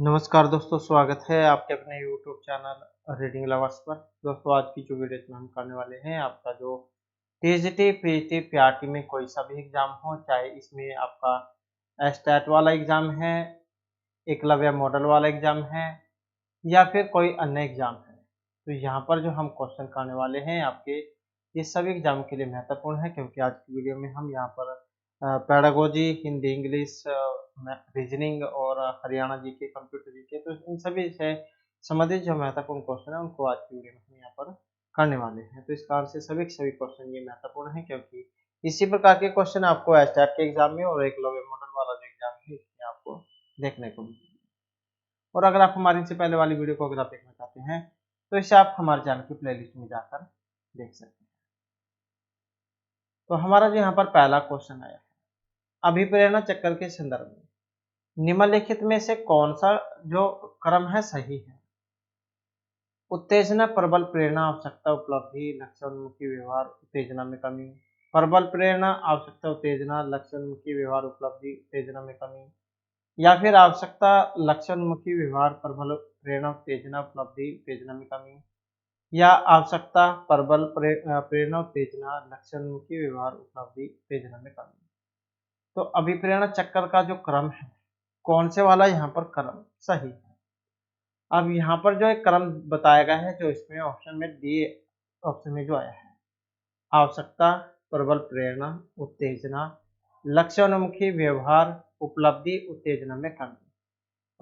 नमस्कार दोस्तों, स्वागत है आपके अपने यूट्यूब चैनल रीडिंग लवर्स पर। दोस्तों, आज की जो वीडियो में हम करने वाले हैं, आपका जो टीजीटी, पीजीटी, पीआरटी में कोई सा भी एग्जाम हो, चाहे इसमें आपका स्टैट वाला एग्जाम है, एकलव्य मॉडल वाला एग्जाम है या फिर कोई अन्य एग्जाम है, तो यहाँ पर जो हम क्वेश्चन करने वाले हैं आपके, ये सभी एग्जाम के लिए महत्वपूर्ण है, क्योंकि आज की वीडियो में हम यहाँ पर पेडागोजी, हिंदी, इंग्लिश, रीजनिंग और हरियाणा जीके, कंप्यूटर जीके, तो इन सभी से संबंधित जो महत्वपूर्ण क्वेश्चन है उनको आज की वीडियो में हम यहाँ पर करने वाले हैं। तो इस कारण से सभी के सभी क्वेश्चन ये महत्वपूर्ण है, क्योंकि इसी प्रकार के क्वेश्चन आपको एस्टेट के एग्जाम में और एकलव्य मॉडल वाला जो एग्जाम है इसमें आपको देखने को मिलेगा। और अगर आप हमारी इनसे पहले वाली वीडियो को अगर आप देखना चाहते हैं, तो इसे आप हमारे चैनल की प्लेलिस्ट में जाकर देख सकते हैं। तो हमारा जो यहाँ पर पहला क्वेश्चन आया है, अभिप्रेरणा चक्र के संदर्भ में निम्नलिखित में से कौन सा जो क्रम है सही है? उत्तेजना, प्रबल प्रेरणा, आवश्यकता, उपलब्धि, लक्ष्योन्मुखी व्यवहार, उत्तेजना में कमी। प्रबल प्रेरणा, आवश्यकता, उत्तेजना, लक्ष्योन्मुखी व्यवहार, उपलब्धि, उत्तेजना में कमी। या फिर आवश्यकता, लक्ष्योन्मुखी व्यवहार, प्रबल प्रेरणा, उत्तेजना, उपलब्धि, उत्तेजना में कमी। या आवश्यकता, प्रबल प्रेरणा, उत्तेजना, लक्ष्योन्मुखी व्यवहार, उपलब्धि, उत्तेजना में कमी। तो अभिप्रेरणा चक्र का जो क्रम है, कौन से वाला यहाँ पर क्रम सही है? अब यहाँ पर जो एक क्रम बताया गया है, जो इसमें ऑप्शन में डी ऑप्शन में जो आया है, आवश्यकता, प्रबल प्रेरणा, उत्तेजना, लक्ष्योन्मुखी व्यवहार, उपलब्धि, उत्तेजना में कमी,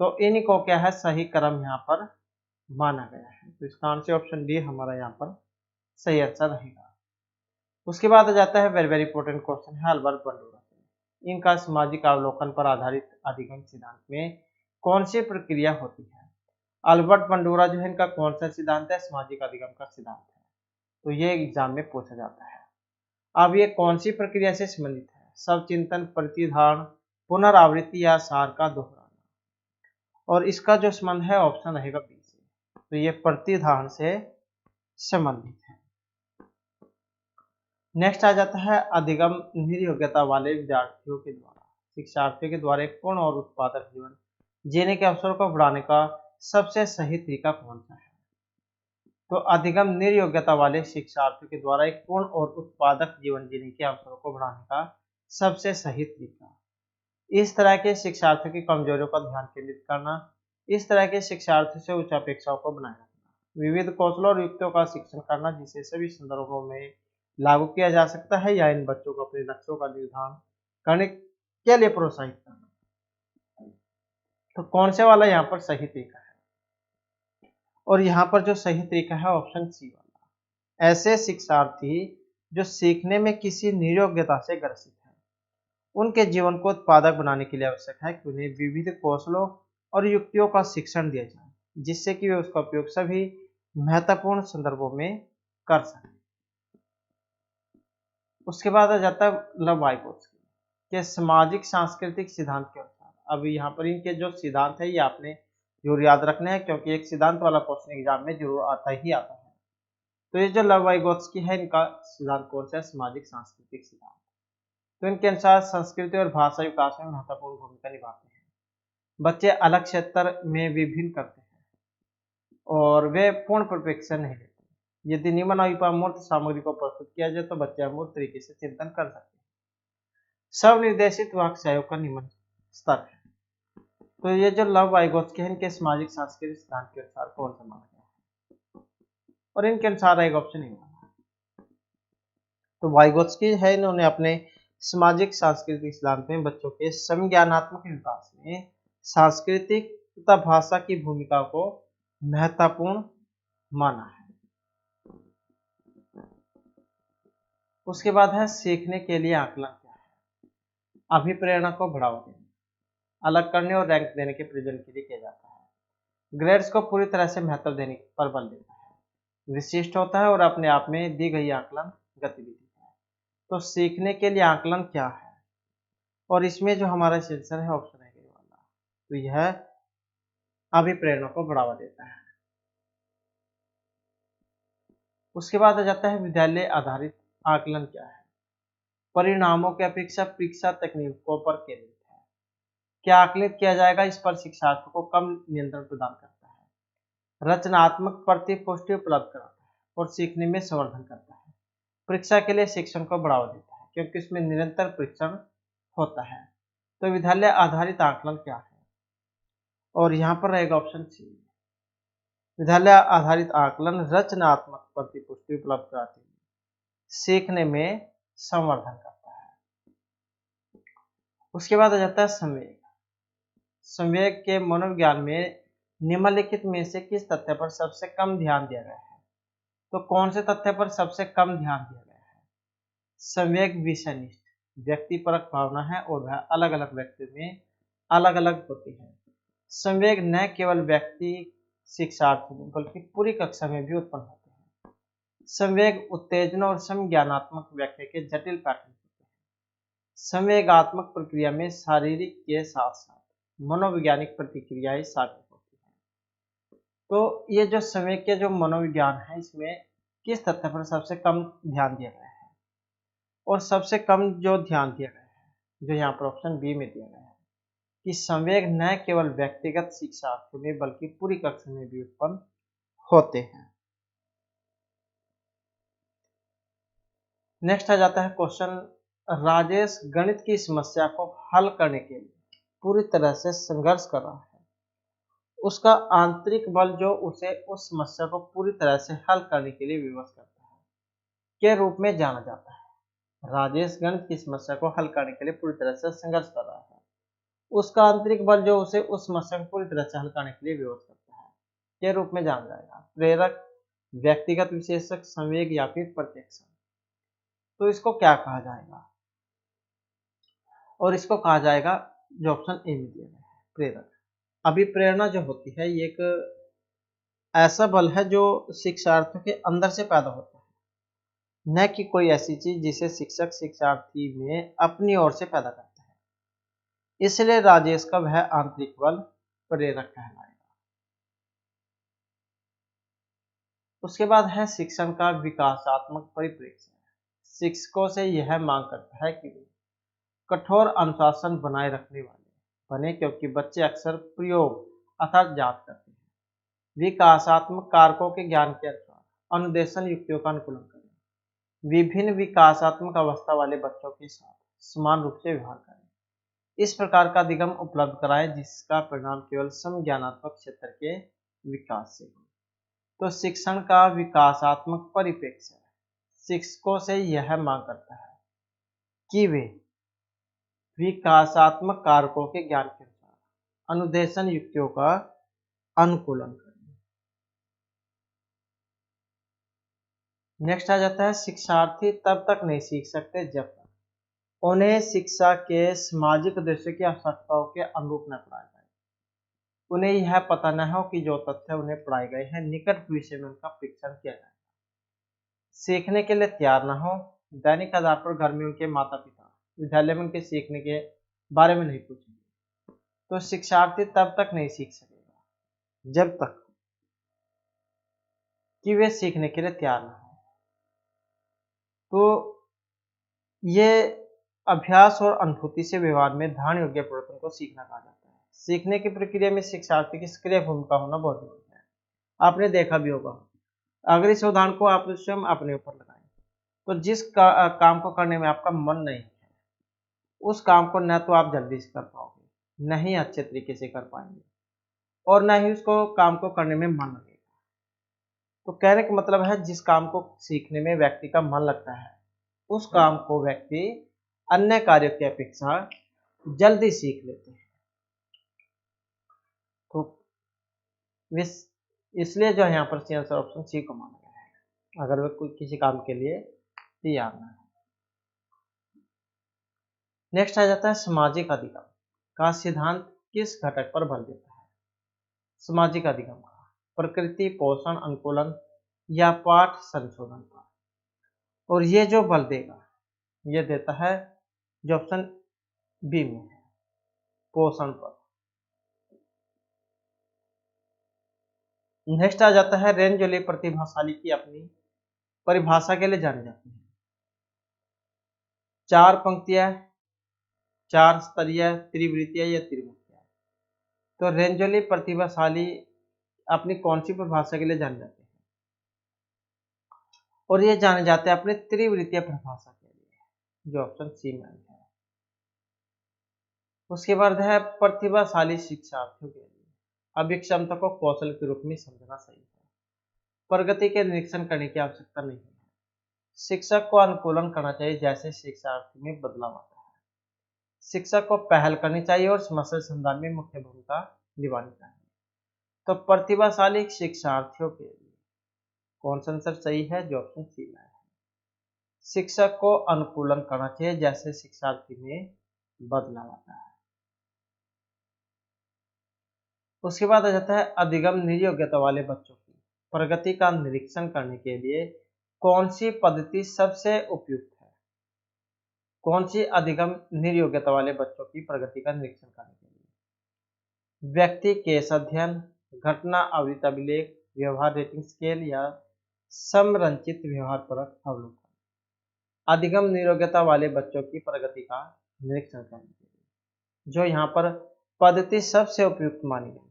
तो इनको क्या है सही क्रम यहाँ पर माना गया है। तो इसका आंसर ऑप्शन डी हमारा यहाँ पर सही आंसर रहेगा। उसके बाद आ जाता है वेरी वेरी इंपॉर्टेंट क्वेश्चन है अल्बर्ट बंडूरा से। इनका सामाजिक अवलोकन पर आधारित अधिगम सिद्धांत में कौन सी प्रक्रिया होती है? अल्बर्ट बंडूरा जो है, इनका कौन सा सिद्धांत है? सामाजिक अधिगम का सिद्धांत है। तो ये एग्जाम में पूछा जाता है। अब ये कौन सी प्रक्रिया से संबंधित है? स्वचिंतन, प्रतिधारण, पुनरावृत्ति या सार का दोहराना। और इसका जो संबंध है ऑप्शन रहेगा बी से, तो ये प्रतिधारण से संबंधित है। नेक्स्ट आ जाता है अधिगम निर्योग्यता वाले विद्यार्थियों के द्वारा शिक्षार्थियों के द्वारा एक पूर्ण और उत्पादक जीवन जीने के अवसरों को बढ़ाने का सबसे सही तरीका कौन सा है? तो अधिगम निर्योग्यता वाले शिक्षार्थियों के द्वारा एक पूर्ण और उत्पादक जीवन जीने के अवसरों को बढ़ाने का सबसे सही तरीका, इस तरह के शिक्षार्थियों की कमजोरियों पर ध्यान केंद्रित करना, इस तरह के शिक्षार्थियों से उच्च अपेक्षाओं को बनाए रखना, विविध कौशलों और युक्तियों का शिक्षण करना जिसे सभी संदर्भों में लागू किया जा सकता है, या इन बच्चों को अपने लक्ष्यों का निर्धारण करने के लिए प्रोत्साहित करना। तो कौन से वाला यहाँ पर सही तरीका है? और यहाँ पर जो सही तरीका है ऑप्शन सी वाला, ऐसे शिक्षार्थी जो सीखने में किसी नियोग्यता से ग्रसित है, उनके जीवन को उत्पादक बनाने के लिए आवश्यक है कि उन्हें विविध कौशलों और युक्तियों का शिक्षण दिया जाए, जिससे कि वे उसका उपयोग सभी महत्वपूर्ण संदर्भों में कर सकें। उसके बाद आ जाता है लव वाइगोत्स्की के सामाजिक सांस्कृतिक सिद्धांत के अनुसार। अब यहाँ पर इनके जो सिद्धांत है ये आपने जरूर याद रखने हैं, क्योंकि एक सिद्धांत वाला क्वेश्चन एग्जाम में जरूर आता ही आता है। तो ये जो लव वाइगोत्स्की है, इनका सिद्धांत कौन सा है? सामाजिक सांस्कृतिक सिद्धांत। तो इनके अनुसार संस्कृति और भाषा विकास में महत्वपूर्ण भूमिका निभाते हैं। बच्चे अलग क्षेत्र में विभिन्न करते हैं और वे पूर्ण परिप्रेक्ष्य नहीं लेते। यदि निम्न अमूर्त सामग्री को प्रस्तुत किया जाए तो बच्चे अमूर्त तरीके से चिंतन कर सकते हैं। स्वनिर्देशित वाक सहयोग का निम्न स्तर है। तो ये जो लव वाइगोत्स्की है, इनके सामाजिक सांस्कृतिक सिद्धांत के अनुसार कौन सा माना गया है? और इनके अनुसार एक ऑप्शन नहीं माना। तो वाइगोत्स्की है, इन्होंने अपने सामाजिक सांस्कृतिक सिद्धांत में बच्चों के संज्ञानात्मक विकास में सांस्कृतिक तथा भाषा की भूमिका को महत्वपूर्ण माना है। उसके बाद है सीखने के लिए आकलन क्या है? अभिप्रेरणा को बढ़ावा देना, अलग करने और रैंक देने के प्रयोजन के लिए किया जाता है। ग्रेड्स को पूरी तरह से महत्व देने पर बल देता है। विशिष्ट होता है और अपने आप में दी गई आकलन गतिविधि है। तो सीखने के लिए आकलन क्या है? और इसमें जो हमारा आंसर है ऑप्शन है वाला, तो यह अभिप्रेरणा को बढ़ावा देता है। उसके बाद आ जाता है विद्यालय आधारित आकलन क्या है? परिणामों की अपेक्षा परीक्षा तकनीकों पर केंद्रित है। क्या आकलित किया जाएगा, इस पर शिक्षार्थियों को कम नियंत्रण प्रदान करता है। रचनात्मक प्रतिपुष्टि उपलब्ध कराता है और सीखने में संवर्धन करता है। परीक्षा के लिए शिक्षण को बढ़ावा देता है क्योंकि इसमें निरंतर परीक्षण होता है। तो विद्यालय आधारित आकलन क्या है, और यहाँ पर रहेगा ऑप्शन सी। विद्यालय आधारित आकलन रचनात्मक प्रतिपुष्टि उपलब्ध कराती है, सीखने में संवर्धन करता है। उसके बाद आ जाता है संवेग। संवेग के मनोविज्ञान में निम्नलिखित में से किस तथ्य पर सबसे कम ध्यान दिया गया है? तो कौन से तथ्य पर सबसे कम ध्यान दिया गया है? संवेग विषयनिष्ठ व्यक्तिपरक भावना है और वह अलग अलग व्यक्तियों में अलग अलग होती है। संवेग न केवल व्यक्ति शिक्षार्थी में बल्कि पूरी कक्षा में भी उत्पन्न होते हैं। संवेग उत्तेजना और संज्ञानात्मक व्याख्या के जटिल पैटर्न होते हैं। संवेगात्मक प्रक्रिया में शारीरिक के साथ साथ मनोवैज्ञानिक प्रतिक्रियाएं शामिल होती हैं। तो ये जो संवेग के जो मनोविज्ञान है, इसमें किस तथ्य पर सबसे कम ध्यान दिया गया है? और सबसे कम जो ध्यान दिया गया है, जो यहाँ पर ऑप्शन बी में दिया गया है कि संवेग न केवल व्यक्तिगत शिक्षार्थियों में बल्कि पूरी कक्षा में भी उत्पन्न होते हैं। नेक्स्ट आ जाता है क्वेश्चन, राजेश गणित की समस्या को हल करने के लिए पूरी तरह से संघर्ष कर रहा है। उसका आंतरिक बल जो उसे उस समस्या को पूरी तरह से हल करने के लिए विवश करता है के रूप में जाना जाता है। राजेश गणित की समस्या को हल करने के लिए पूरी तरह से संघर्ष कर रहा है। उसका आंतरिक बल जो उसे उस समस्या को पूरी तरह से हल करने के लिए विवश करता है के रूप में जाना जाएगा। प्रेरक, व्यक्तिगत विशेषक, संवेग या फिर प्रत्यक्ष। तो इसको क्या कहा जाएगा? और इसको कहा जाएगा जो ऑप्शन ए में दिया गया है, प्रेरक। अभिप्रेरणा जो होती है ये एक ऐसा बल है जो शिक्षार्थियों के अंदर से पैदा होता है, न कि कोई ऐसी चीज जिसे शिक्षक शिक्षार्थी में अपनी ओर से पैदा करता है। इसलिए राजेश का वह आंतरिक बल प्रेरक कहलाएगा। उसके बाद है शिक्षण का विकासात्मक परिप्रेक्ष्य। शिक्षकों से यह मांग करता है कि वे कठोर अनुशासन बनाए रखने वाले बने क्योंकि बच्चे अक्सर प्रयोग अर्थात जांच करते हैं। विकासात्मक कारकों के ज्ञान के अनुसार अनुदेशन युक्तियों का अनुकूलन करें। विभिन्न विकासात्मक अवस्था वाले बच्चों के साथ समान रूप से व्यवहार करें। इस प्रकार का अधिगम उपलब्ध कराएं जिसका परिणाम केवल समज्ञानात्मक क्षेत्र के विकास से हो। तो शिक्षण का विकासात्मक परिप्रेक्ष्य शिक्षकों से यह मांग करता है कि वे विकासात्मक कारकों के ज्ञान के अनुसार अनुदेशन युक्तियों का अनुकूलन करें। नेक्स्ट आ जाता है शिक्षार्थी तब तक नहीं सीख सकते जब तक उन्हें शिक्षा के सामाजिक उद्देश्य की आवश्यकताओं के अनुरूप न पढ़ाया जाए। उन्हें यह पता न हो कि जो तथ्य उन्हें पढ़ाए गए हैं निकट भविष्य में उनका परीक्षण किया जाएगा। सीखने के लिए तैयार न हो, दैनिक आधार पर घर में उनके माता पिता विद्यालय में उनके सीखने के बारे में नहीं पूछेंगे, तो शिक्षार्थी तब तक नहीं सीख सकेगा जब तक कि वे सीखने के लिए तैयार न हो। तो ये अभ्यास और अनुभूति से व्यवहार में धारण योग्य परिवर्तन को सीखना कहा जाता है। सीखने की प्रक्रिया में शिक्षार्थी की सक्रिय भूमिका होना बहुत जरूरी है। आपने देखा भी होगा, अगर इस उदाहरण को आप स्वयं अपने ऊपर लगाएं तो जिस काम को करने में आपका मन नहीं है उस काम को न तो आप जल्दी से कर पाओगे, न ही अच्छे तरीके से कर पाएंगे, और न ही उसको काम को करने में मन लगेगा। तो कहने का मतलब है जिस काम को सीखने में व्यक्ति का मन लगता है उस काम को व्यक्ति अन्य कार्यों की अपेक्षा जल्दी सीख लेते हैं। तो इसलिए जो है यहाँ पर सी आंसर ऑप्शन सी को माना गया है अगर वे कोई किसी काम के लिए तैयार ना है। नेक्स्ट आ जाता है सामाजिक अधिगम का सिद्धांत किस घटक पर बल देता है? सामाजिक अधिगम का प्रकृति, पोषण, अनुकूलन या पाठ संशोधन पर। और ये जो बल देगा ये देता है जो ऑप्शन बी में है, पोषण पर। नेक्स्ट आ जाता है रेंजोली प्रतिभाशाली की अपनी परिभाषा के लिए जाने जाते हैं। 4 पंक्तियां, 4 स्तरीय, त्रिवृत्तीय या त्रिमुखी। तो रेंजोली प्रतिभाशाली अपनी कौन सी परिभाषा के लिए जाने जाते हैं? और ये जाने जाते हैं अपने त्रिवृत्तीय परिभाषा के लिए, जो ऑप्शन सी में है। उसके बाद है प्रतिभाशाली शिक्षार्थियों के लिए अभिक्षमता को कौशल के रूप में समझना सही है। प्रगति के निरीक्षण करने की आवश्यकता नहीं है। शिक्षक को अनुकूलन करना चाहिए जैसे शिक्षार्थी में बदलाव आता है। शिक्षक को पहल करनी चाहिए और समस्या समाधान में मुख्य भूमिका निभानी चाहिए। तो प्रतिभाशाली शिक्षार्थियों के लिए कौन सा आंसर सही है, जो ऑप्शन सी में है। शिक्षक को अनुकूलन करना चाहिए जैसे शिक्षार्थी में बदलाव आता है। उसके बाद आ जाता है अधिगम निर्योग्यता वाले बच्चों की प्रगति का निरीक्षण करने के लिए कौन सी पद्धति सबसे उपयुक्त है? कौन सी अधिगम निर्योग्यता वाले बच्चों की प्रगति का निरीक्षण करने के लिए? व्यक्ति केस अध्ययन, घटना आवृत्ति अभिलेख, व्यवहार रेटिंग स्केल या समरंचित व्यवहार परक अवलोकन। अधिगम निर्योग्यता वाले बच्चों की प्रगति का निरीक्षण करने के लिए जो यहाँ पर पद्धति सबसे उपयुक्त मानी गई है,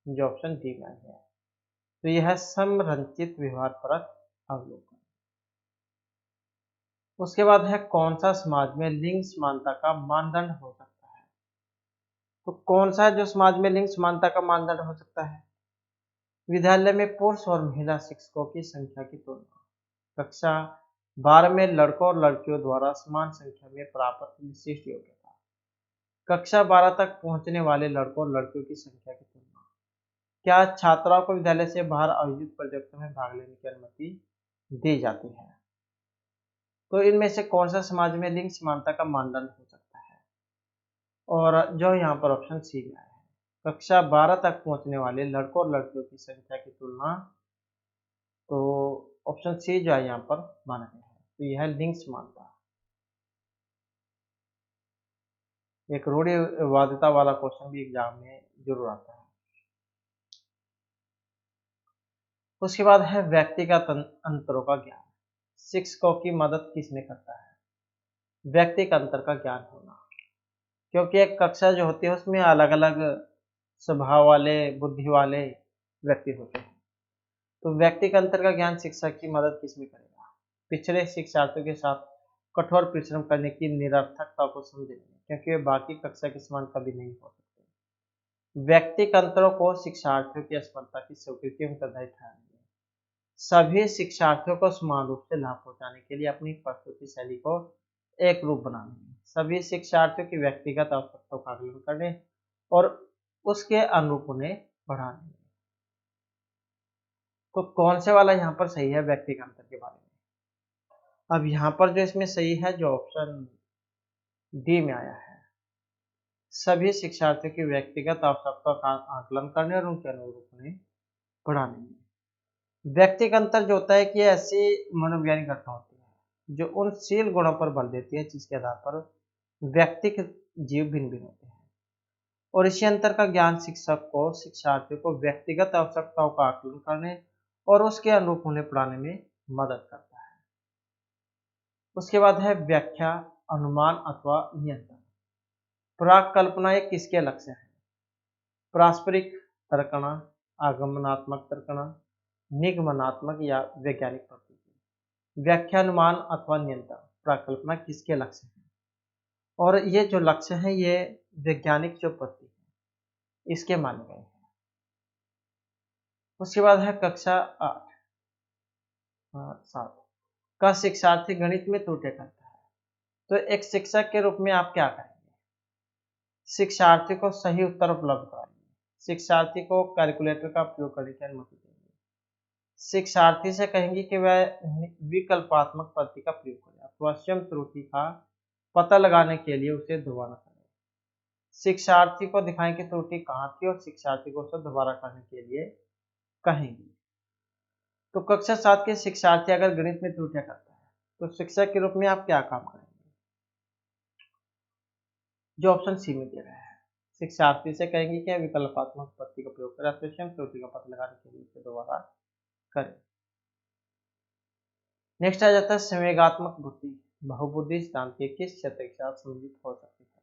जो ऑप्शन डी में है। तो यह है समरंचित व्यवहार परक अवलोकन। उसके बाद है कौन सा समाज में लिंग समानता का मानदंड हो सकता है? तो कौन सा जो समाज में लिंग समानता का मानदंड हो सकता है? विद्यालय में पुरुष और महिला शिक्षकों की संख्या की तुलना, कक्षा 12 में लड़कों और लड़कियों द्वारा समान संख्या में प्राप्त विशिष्ट योग्यता, कक्षा 12 तक पहुंचने वाले लड़कों और लड़कियों की संख्या की तुलना, क्या छात्राओं को विद्यालय से बाहर आयोजित प्रोजेक्टों में भाग लेने की अनुमति दी जाती है? तो इनमें से कौन सा समाज में लिंग समानता का मानदंड हो सकता है? और जो यहाँ पर ऑप्शन सी में आया है, कक्षा 12 तक पहुंचने वाले लड़कों और लड़कियों की संख्या की तुलना, तो ऑप्शन सी जो है यहाँ पर माना गया है। तो यह है लिंग समानता। एक रूढ़िवादिता वाला क्वेश्चन भी एग्जाम में जरूर आता है। उसके बाद है व्यक्तिगत अंतरों का ज्ञान, शिक्षकों की मदद किसमें करता है? व्यक्तिगत अंतर का ज्ञान होना, क्योंकि एक कक्षा जो होती है उसमें अलग अलग स्वभाव वाले, बुद्धि वाले व्यक्ति होते हैं। तो व्यक्तिगत अंतर का ज्ञान शिक्षक की मदद किसमें करेगा? पिछड़े शिक्षार्थियों के साथ कठोर परिश्रम करने की निरर्थकता को समझने में, क्योंकि वे बाकी कक्षा के समान कभी नहीं हो सकते। व्यक्तिगत अंतरों को शिक्षार्थियों की असफलता की स्वीकृति में उत्तरदायी ठहराएंगे। सभी शिक्षार्थियों को समान रूप से लाभ पहुंचाने के लिए अपनी प्रस्तुति शैली को एक रूप बनाने, सभी शिक्षार्थियों की व्यक्तिगत आवश्यकताओं का आकलन करने और उसके अनुरूप उन्हें बढ़ाने। तो कौन से वाला यहाँ पर सही है व्यक्तिगत अंतर के बारे में? अब यहाँ पर जो इसमें सही है, जो ऑप्शन डी में आया है, सभी शिक्षार्थियों की व्यक्तिगत आवश्यकताओं का आकलन करने और उनके अनुरूप उन्हें बढ़ाने में। व्यक्तिगत अंतर जो होता है कि ऐसी मनोवैज्ञानिक घटना होती है जो उन शील गुणों पर बल देती है जिसके आधार पर व्यक्तिगत जीव भिन्न भिन्न होते हैं, और इसी अंतर का ज्ञान शिक्षक को शिक्षार्थियों को व्यक्तिगत आवश्यकताओं का आकलन करने और उसके अनुरूप उन्हें पढ़ाने में मदद करता है। उसके बाद है व्याख्या, अनुमान अथवा नियंत्रण। प्राकल्पना एक किसके लक्ष्य है? पारस्परिक तर्कना, आगमनात्मक तर्कना, निगमनात्मक या वैज्ञानिक प्रतीति। व्याख्या, अनुमान अथवा नियंत्रण, प्राकल्पना किसके लक्ष्य है? और ये जो लक्ष्य है ये वैज्ञानिक जो प्रतीक है इसके माने गए हैं। उसके बाद है कक्षा 7 का शिक्षार्थी गणित में त्रुटियां करता है, तो एक शिक्षक के रूप में आप क्या करेंगे? शिक्षार्थी को सही उत्तर उपलब्ध कराएंगे, शिक्षार्थी को कैलकुलेटर का उपयोग करने की अनुमति देंगे, शिक्षार्थी से कहेंगे कि वह विकल्पात्मक पद्धति का प्रयोग करे अथवा स्वयं त्रुटि का पता लगाने के लिए उसे दोबारा करें, शिक्षार्थी को दिखाएं कि त्रुटि कहाँ थी और शिक्षार्थी को उसे दोबारा करने के लिए कहेंगे। तो कक्षा 7 के शिक्षार्थी अगर गणित में त्रुटियां करता है तो शिक्षक के रूप में आप क्या काम करेंगे? जो ऑप्शन सी में दे रहा है, शिक्षार्थी से कहेंगे कि विकल्पात्मक पद्धति का प्रयोग करें तो स्वयं त्रुटि का पता लगाने के लिए इसे दोबारा करें। नेक्स्ट आ जाता है संवेगात्मक बुद्धि, बहुबुद्धि सिद्धांत के किस क्षेत्र के साथ संबंधित हो सकती है?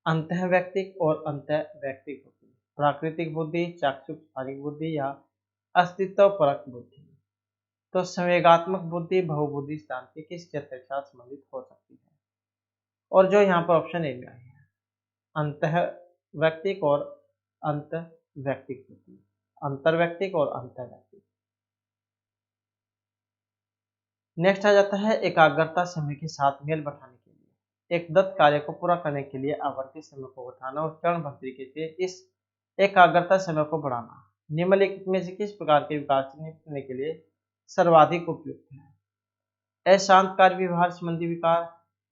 अंतःवैयक्तिक और अंतःवैयक्तिक बुद्धि। प्राकृतिक बुद्धि, चाक्षुष स्थानिक बुद्धि या अस्तित्वपरक बुद्धि। तो संवेगात्मक बुद्धि बहुबुद्धि सिद्धांत के किस क्षेत्र के साथ संबंधित हो सकती है? और जो यहाँ पर ऑप्शन ए में आई है, अंतः व्यक्तिक और अंत व्यक्तिक बुद्धि, अंतर्व्यक्तिक और अंतर्व्यक्तिक। नेक्स्ट आ जाता है एकाग्रता समय के साथ मेल बैठाने के लिए एक दत्त कार्य को पूरा करने के लिए आवंटित समय को घटाना और चरणबद्ध तरीके से इस एकाग्रता समय को बढ़ाना निम्नलिखित में से किस प्रकार के विकास करने के लिए सर्वाधिक उपयुक्त है? अशांत कार्य व्यवहार संबंधी विकार,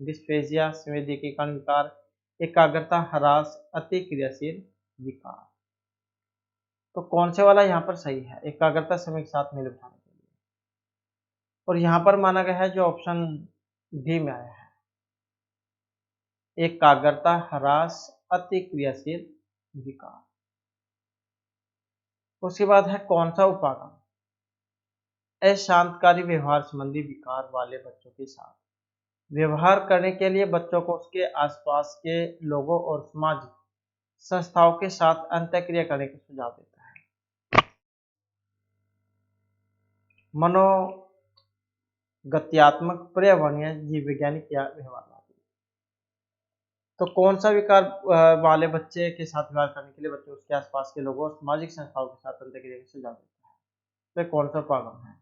डिस्पेजिया, संवेदीकरण विकार, एकाग्रता ह्रास, अति क्रियाशील विकार। तो कौन से वाला यहाँ पर सही है? एकाग्रता समय के साथ मेल बैठाने के लिए। और यहाँ पर माना गया है जो ऑप्शन डी में आया है, एकाग्रता ह्रास, अति क्रियाशील विकार। उसके बाद है कौन सा उपागम? अशांतकारी व्यवहार संबंधी विकार वाले बच्चों के साथ व्यवहार करने के लिए बच्चों को उसके आसपास के लोगों और सामाजिक संस्थाओं के साथ अंतःक्रिया करने का सुझाव देता है। मनोगत्यात्मक, पर्यावरणीय, जीव वैज्ञानिक या व्यवहारवादी। तो कौन सा विकार वाले बच्चे के साथ व्यवहार करने के लिए बच्चे उसके आसपास के लोगों और सामाजिक संस्थाओं के साथ अंतःक्रिया का सुझाव देता है? तो कौन सा उपागम है?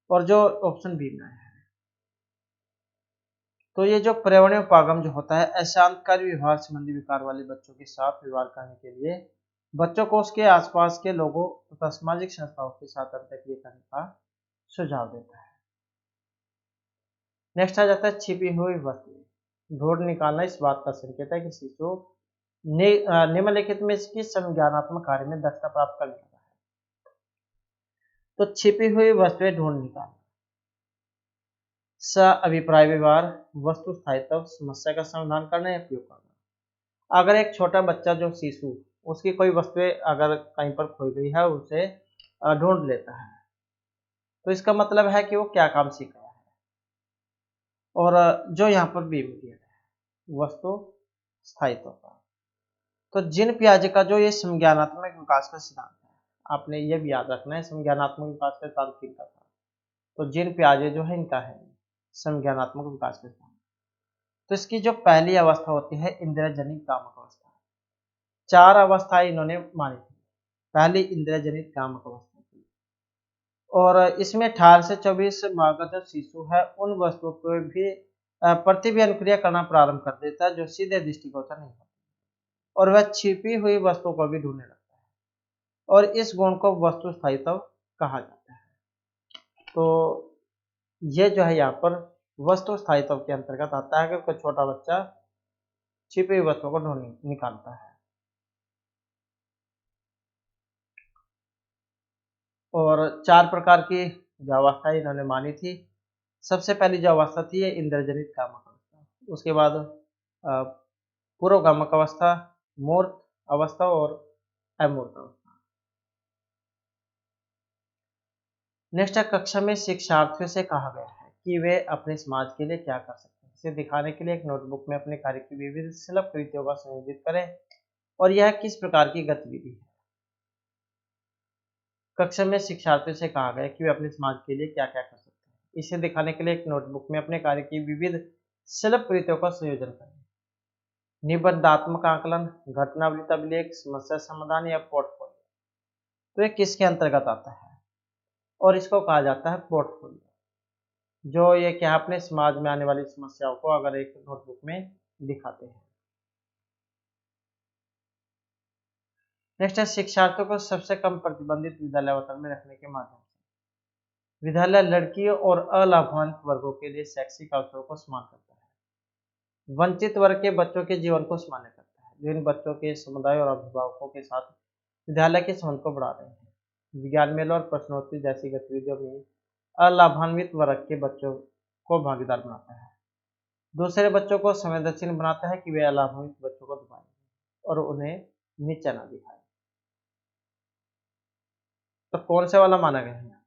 और जो ऑप्शन बी में है, तो ये जो पर्यावरणीय उपागम जो होता है, अशांतकारी व्यवहार संबंधी विकार वाले बच्चों के साथ व्यवहार करने के लिए बच्चों को उसके आसपास के लोगों तथा सामाजिक संस्थाओं के साथ अंतःक्रिया करने का सुझाव देता है। नेक्स्ट आ जाता है छिपी हुई वस्तु ढूंढ निकालना इस बात का संकेत है कि शिशु निम्नलिखित में किस संज्ञानात्मक कार्य में दक्षता प्राप्त करने लगा है? तो छिपी हुई वस्तुएं ढूंढ निकालना, स अभिप्राय व्यवहार, वस्तु स्थायित्व, समस्या का समाधान करना या प्रयोग करना। अगर एक छोटा बच्चा जो शिशु उसकी कोई वस्तुएं अगर कहीं पर खोई गई है उसे ढूंढ लेता है, तो इसका मतलब है कि वो क्या काम सीख गया है। और जो यहाँ पर बी में दिया गया है वस्तु स्थायित्व का, तो जिन पियाजे का जो ये संज्ञानात्मक विकास का सिद्धांत है, आपने ये भी याद रखना है संज्ञानात्मक विकास का सिद्धांत किनका था? तो जिन पियाजे जो है इनका है संज्ञानात्मक विकास का सिद्धांत। तो इसकी जो पहली अवस्था होती है इंद्रियजनित कामक अवस्था। 4 अवस्थाएं इन्होंने मानी थी। पहली इंद्रियजनित कामक अवस्था थी और इसमें 18 से 24 माह का जो शिशु है उन वस्तुओं को भी प्रति भी अनुक्रिया करना प्रारंभ कर देता है जो सीधे दृष्टिगोचर नहीं होती, और वह छिपी हुई वस्तुओं को भी ढूंढने लगता है, और इस गुण को वस्तु स्थायित्व कहा जाता है। तो ये जो है यहाँ पर वस्तु स्थायित्व के अंतर्गत आता है कि कोई छोटा बच्चा छिपी हुई वस्तुओं को ढूंढ निकालता है। और 4 प्रकार की जो अवस्था इन्होंने मानी थी। सबसे पहली जो अवस्था थी ये इंद्रजनित कामक अवस्था, उसके बाद पूर्वगामक अवस्था, मूर्त अवस्था और अमूर्त अवस्था। नेक्स्ट कक्षा में शिक्षार्थियों से कहा गया है कि वे अपने समाज के लिए क्या कर सकते हैं। इसे दिखाने के लिए एक नोटबुक में अपने कार्य की विविध सुलभ कृतियों का संयोजित करें और यह किस प्रकार की गतिविधि है। कक्षा में शिक्षार्थियों से कहा गया कि वे अपने समाज के लिए क्या क्या कर सकते हैं। इसे दिखाने के लिए एक नोटबुक में अपने कार्य की विविध सुलभ कृतियों का संयोजन करें। निबंधात्मक आकलन, घटनावली अभिलेख, समस्या समाधान या पोर्टफोलियो। तो ये किसके अंतर्गत आता है? और इसको कहा जाता है पोर्टफोलियो, जो ये क्या अपने समाज में आने वाली समस्याओं को अगर एक नोटबुक में दिखाते हैं। नेक्स्ट है शिक्षार्थियों को सबसे कम प्रतिबंधित विद्यालय वातावरण में रखने के माध्यम से विद्यालय लड़कियों और अलाभान्वित वर्गों के लिए शैक्षिक अवसरों को समान करता है, वंचित वर्ग के बच्चों के जीवन को सामान्य करता है, जो इन बच्चों के समुदाय और अभिभावकों के साथ विद्यालय के संबंध को बढ़ा रहे हैं। विज्ञान मेला और प्रश्नोत्तरी जैसी गतिविधियों में अलाभान्वित वर्ग के बच्चों को भागीदार बनाता है, दूसरे बच्चों को संवेदनशील बनाता है कि वे अलाभान्वित बच्चों को दबाएं और उन्हें नीचा ना दिखाएं। तो कौन से वाला माना गया है?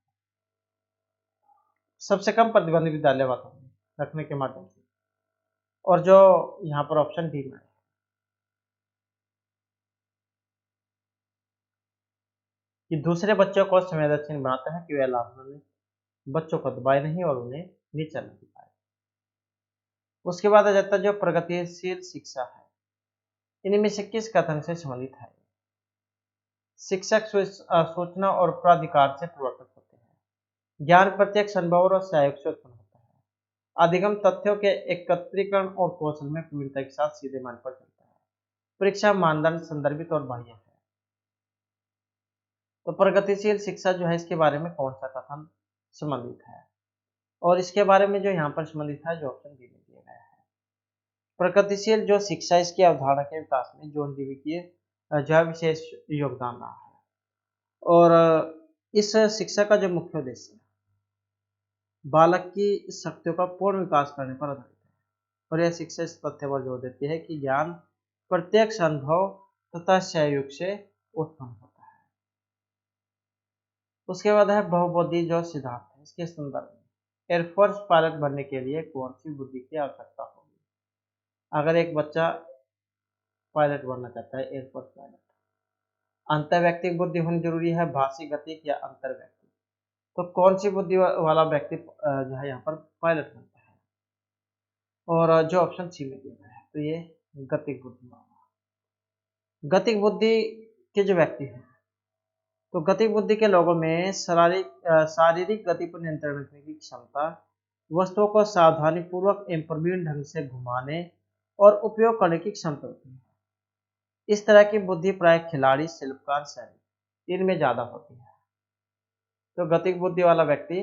सबसे कम प्रतिबंधित विद्यालय वातावरण रखने के माध्यम से, और जो यहाँ पर ऑप्शन डी में है। कि दूसरे बच्चों को संवेदनशील बनाता है कि वे लाभ बच्चों को दबाए नहीं और उन्हें नीचा न दिखाए। उसके बाद आ जाता है जो प्रगतिशील शिक्षा है। इनमें से किस कथन से संबंधित है? शिक्षक सूचना और प्राधिकार से प्रवर्तित होते हैं। ज्ञान प्रत्यक्ष अनुभव और सहयोग से उत्पन्न होता है। अधिगम तथ्यों के एकत्रीकरण और कौशल में प्रवीणता के साथ सीधे मान पर चलता है। परीक्षा मानदंड संदर्भित और बाह्य है। तो प्रगतिशील शिक्षा जो है इसके बारे में कौन सा कथन संबंधित है? और इसके बारे में जो यहाँ पर संबंधित है जो ऑप्शन बी में दिया गया है। प्रगतिशील जो शिक्षा इसकी अवधारणा के विकास में जॉन डीवी की जो है विशेष योगदान रहा है। और इस शिक्षा का जो मुख्य उद्देश्य है बालक की शक्तियों का पूर्ण विकास करने पर आधारित है। और यह शिक्षा इस तथ्य पर जोर देती है कि ज्ञान प्रत्यक्ष अनुभव तथा सहयोग से उत्पन्न होता है। उसके बाद है बहुबुद्धि जो सिद्धांत है। इसके संदर्भ में एयरफोर्स पायलट बनने के लिए कौन सी बुद्धि की आवश्यकता होगी? अगर एक बच्चा पायलट बनना चाहता है, एयरफोर्स पायलट, अंतर्वैयक्तिक बुद्धि होनी जरूरी है, भाषी गतिक या अंतर्वैयक्तिक? तो कौन सी बुद्धि वाला व्यक्ति जो है यहाँ पर पायलट बनता है? और जो ऑप्शन सी में दिया गया है तो ये गतिक बुद्धि वाला। गतिक बुद्धि के जो व्यक्ति हैं तो गतिक बुद्धि के लोगों में शारीरिक गति पर नियंत्रण रखने की क्षमता, वस्तुओं को सावधानी पूर्वक एवं प्रवीण ढंग से घुमाने और उपयोग करने की क्षमता होती है। इस तरह की बुद्धि प्राय खिलाड़ी, शिल्पकार, सैनिक इनमें ज्यादा होती है। तो गतिक बुद्धि वाला व्यक्ति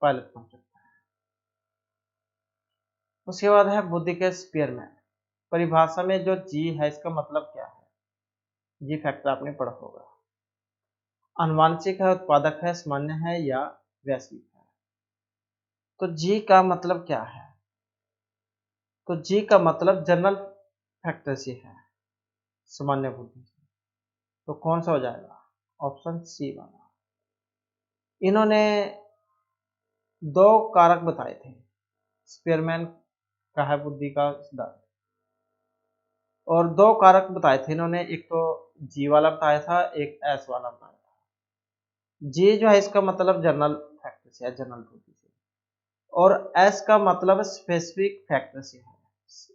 पायलट बन सकता है। उसके बाद है बुद्धि के स्पीयरमैन। परिभाषा में जो जी है इसका मतलब क्या है? जी फैक्टर आपने पढ़ा होगा। आनुवांशिक है, उत्पादक है, सामान्य है या वैश्विक है? तो जी का मतलब क्या है? तो जी का मतलब जनरल फैक्टर से है, सामान्य बुद्धि से। तो कौन सा हो जाएगा? ऑप्शन सी वाला। इन्होंने दो कारक बताए थे स्पीयरमैन का है बुद्धि का सिद्धांत, और दो कारक बताए थे इन्होंने, एक तो जी वाला बताया था, एक एस वाला बताया था। जी जो है इसका मतलब जनरल फैक्टर से है, जनरल बुद्धि से, और एस का मतलब स्पेसिफिक फैक्टर से है,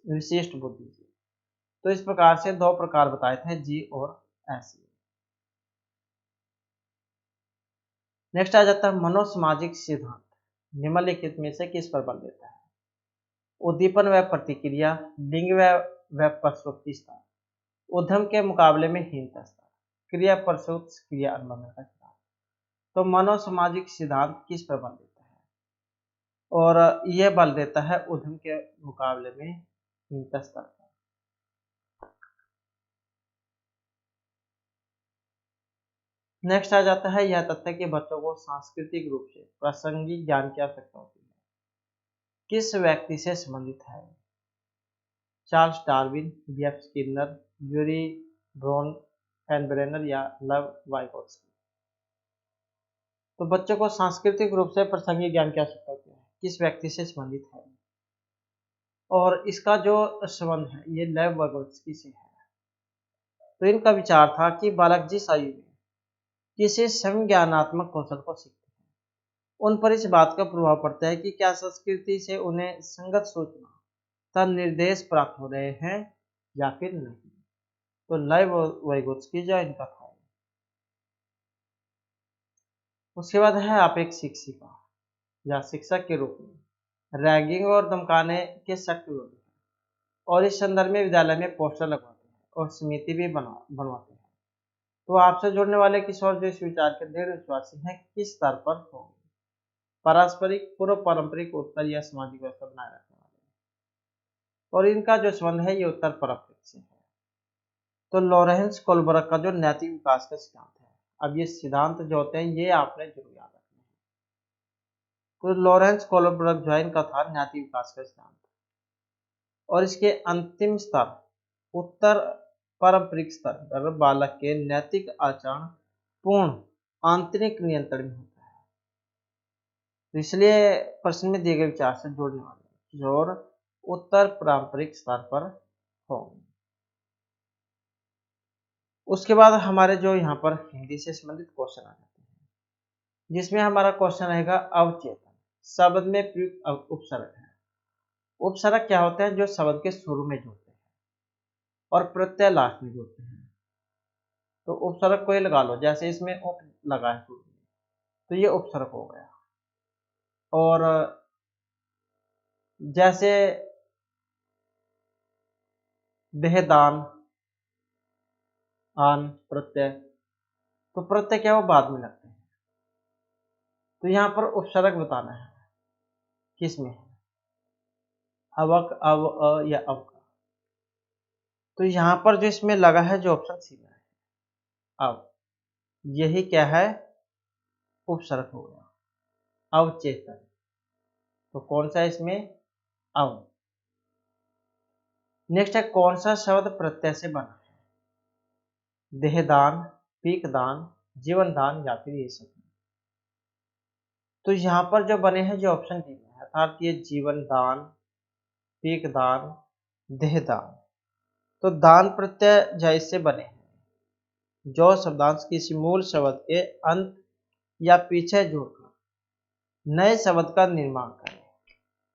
विशिष्ट बुद्धि से। तो इस प्रकार से दो प्रकार बताए थे, जी और एस। नेक्स्ट आ जाता है मनोसामाजिक सिद्धांत। निम्नलिखित में से किस पर बल देता है? उद्दीपन व प्रतिक्रिया, लिंग व प्रसुप्ति स्तर, उद्यम के मुकाबले में हीनता स्तर, क्रिया प्रसूत क्रिया अनुबंधन का सिद्धांत। तो मनोसामाजिक सिद्धांत किस पर बल देता है? और यह बल देता है उद्यम के मुकाबले में हीनता स्तर पर। नेक्स्ट आ जाता है यह तथ्य कि बच्चों को सांस्कृतिक रूप से प्रासंगिक ज्ञान की आवश्यकता होती है। किस व्यक्ति से संबंधित है? Charles Darwin, B F Skinner, Urie Bronfenbrenner या लव वाइगोत्स्की? तो बच्चों को सांस्कृतिक रूप से प्रासंगिक ज्ञान की आवश्यकता होती है, किस व्यक्ति से संबंधित है? और इसका जो संबंध है ये लेव वाइगोत्स्की से है। तो इनका विचार था कि बालक जिस आयु में किसी संज्ञानात्मक कौशल को सीखते हैं उन पर इस बात का प्रभाव पड़ता है कि क्या संस्कृति से उन्हें संगत सूचना तथा निर्देश प्राप्त हो रहे हैं या फिर नहीं। तो लेव वाइगोत्स्की जो इनका था। उसके बाद है आप एक शिक्षिका या शिक्षक के रूप में रैगिंग और धमकाने के सख्त विरोधी हैं, और इस संदर्भ में विद्यालय में पोस्टर लगवाते हैं और समिति भी बनवाते हैं। तो आपसे जुड़ने वाले किशोर जो इस विचार के दृढ़ विश्वासी हैं किस स्तर पर होंगे? पारस्परिक, पूर्व पारंपरिक, उत्तर या सामाजिक व्यवस्था बनाए रखने वाले? और इनका जो संबंध है ये उत्तर पारंपरिक से है। तो लॉरेंस कोलबर्ग का जो नैतिक विकास का सिद्धांत है, अब ये सिद्धांत जो होते हैं ये आपने जरूर याद रखना है। तो लॉरेंस कोलबर्ग जो है इनका था नैतिक विकास का सिद्धांत, और इसके अंतिम स्तर उत्तर पारंपरिक स्तर पर बालक के नैतिक आचरण पूर्ण आंतरिक नियंत्रण में होता है। तो इसलिए प्रश्न में दिए गए विचार से जोड़ने वाले जोर उत्तर पारंपरिक स्तर पर होंगे। उसके बाद हमारे जो यहाँ पर हिंदी से संबंधित क्वेश्चन आ जाते हैं, जिसमें हमारा क्वेश्चन रहेगा अवचेतन शब्द में प्रयुक्त उपसर्ग है। उपसर्ग क्या होते हैं? जो शब्द के शुरू में जुड़ते हैं और प्रत्यय लास्ट में जुड़ते हैं। तो उपसर्ग कोई लगा लो, जैसे इसमें उप लगा है शुरू में, तो ये उपसर्ग हो गया। और जैसे देहदान, आन प्रत्यय, तो प्रत्यय क्या वो बाद में लगते हैं। तो यहाँ पर उपसर्ग बताना है किसमें है, अवक, अव, अ या अव का। तो यहाँ पर जो इसमें लगा है, जो ऑप्शन सी में है अब, यही क्या है, उपसर्ग हो गया, अवचेतन। तो कौन सा है इसमें, अव। नेक्स्ट है, कौन सा शब्द प्रत्यय से बना है, देहदान, पीकदान, जीवनदान या फिर ये सब। तो यहाँ पर जो बने हैं, जो ऑप्शन डी में है, अर्थात ये जीवनदान, पीकदान, देहदान। तो दान प्रत्यय जय से बने हैं, जो शब्दांश किसी मूल शब्द के अंत या पीछे जोड़कर नए शब्द का निर्माण करें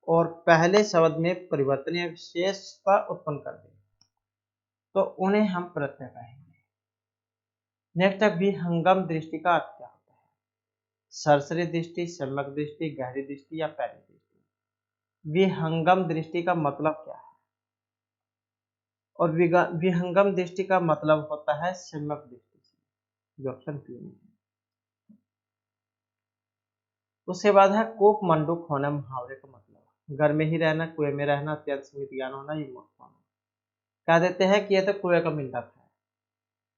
और पहले शब्द में परिवर्तनीय विशेषता उत्पन्न कर दें, तो उन्हें हम प्रत्यय कहेंगे। नेक्स्ट है, विहंगम दृष्टि का अर्थ क्या होता है, सरसरी दृष्टि, सम्यक दृष्टि, गहरी दृष्टि या पैरी दृष्टि। विहंगम दृष्टि का मतलब क्या है, और विहंगम दृष्टि का मतलब होता है सम्यक दृष्टि से, जो ऑप्शन बी में है। उसके बाद है, कूप मंडूक होना मुहावरे का मतलब, घर में ही रहना, कुएं में रहना, अत्यंत सीमित ज्ञान होना, ये मूर्ख होना। कह देते हैं कि ये तो कुएं का मिंडक है,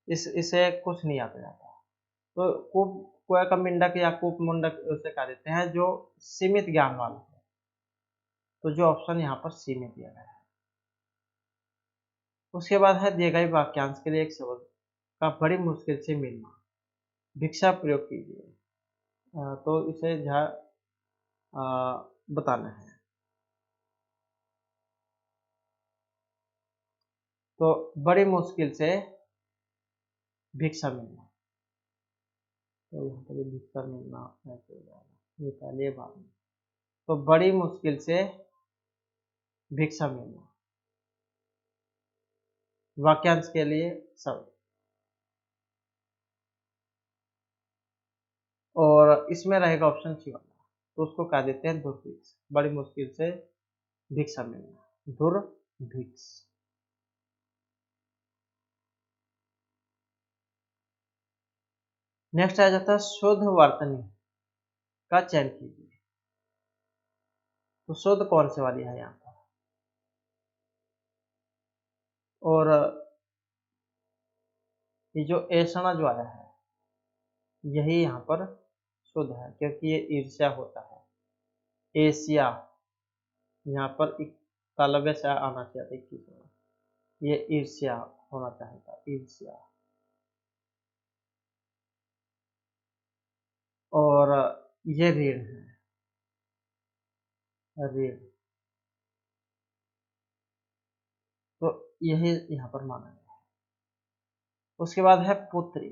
इसे कुछ नहीं आता जाता। तो कूप, कुएं का मिंडक या कूप मुंडक उसे कह देते हैं जो सीमित ज्ञान वाला है। तो जो ऑप्शन यहाँ पर सी में दिया गया है। उसके बाद है, दिए गए वाक्यांश के लिए एक शब्द का बड़ी मुश्किल से मिलना, भिक्षा प्रयोग कीजिए। तो इसे बताना है। तो बड़ी मुश्किल से भिक्षा मिलना, तो यहाँ पर भिक्षा मिलना ऐसे हो जाएगा, ये पहले बात में। तो बड़ी मुश्किल से भिक्षा मिलना, वाक्यांश के लिए शब्द। और इसमें रहेगा ऑप्शन सी वाला, तो उसको कह देते हैं दुर्भिक्ष, बड़ी मुश्किल से भिक्षा मिलना, दुर्भिक्ष। नेक्स्ट आ जाता है, शुद्ध वर्तनी का चयन कीजिए। तो शुद्ध कौन से वाली है यहाँ पर, और ये जो ऐसा जो आया है, यही यहाँ पर शुद्ध है, क्योंकि ये ईर्ष्या होता है। एशिया यहाँ पर एक तालव्य से आना चाहिए, 21 में ये ईर्ष्या होना चाहिए था, ईर्ष्या। और ये ऋण है, ऋण। तो यही यहाँ पर माना गया है। उसके बाद है, पुत्री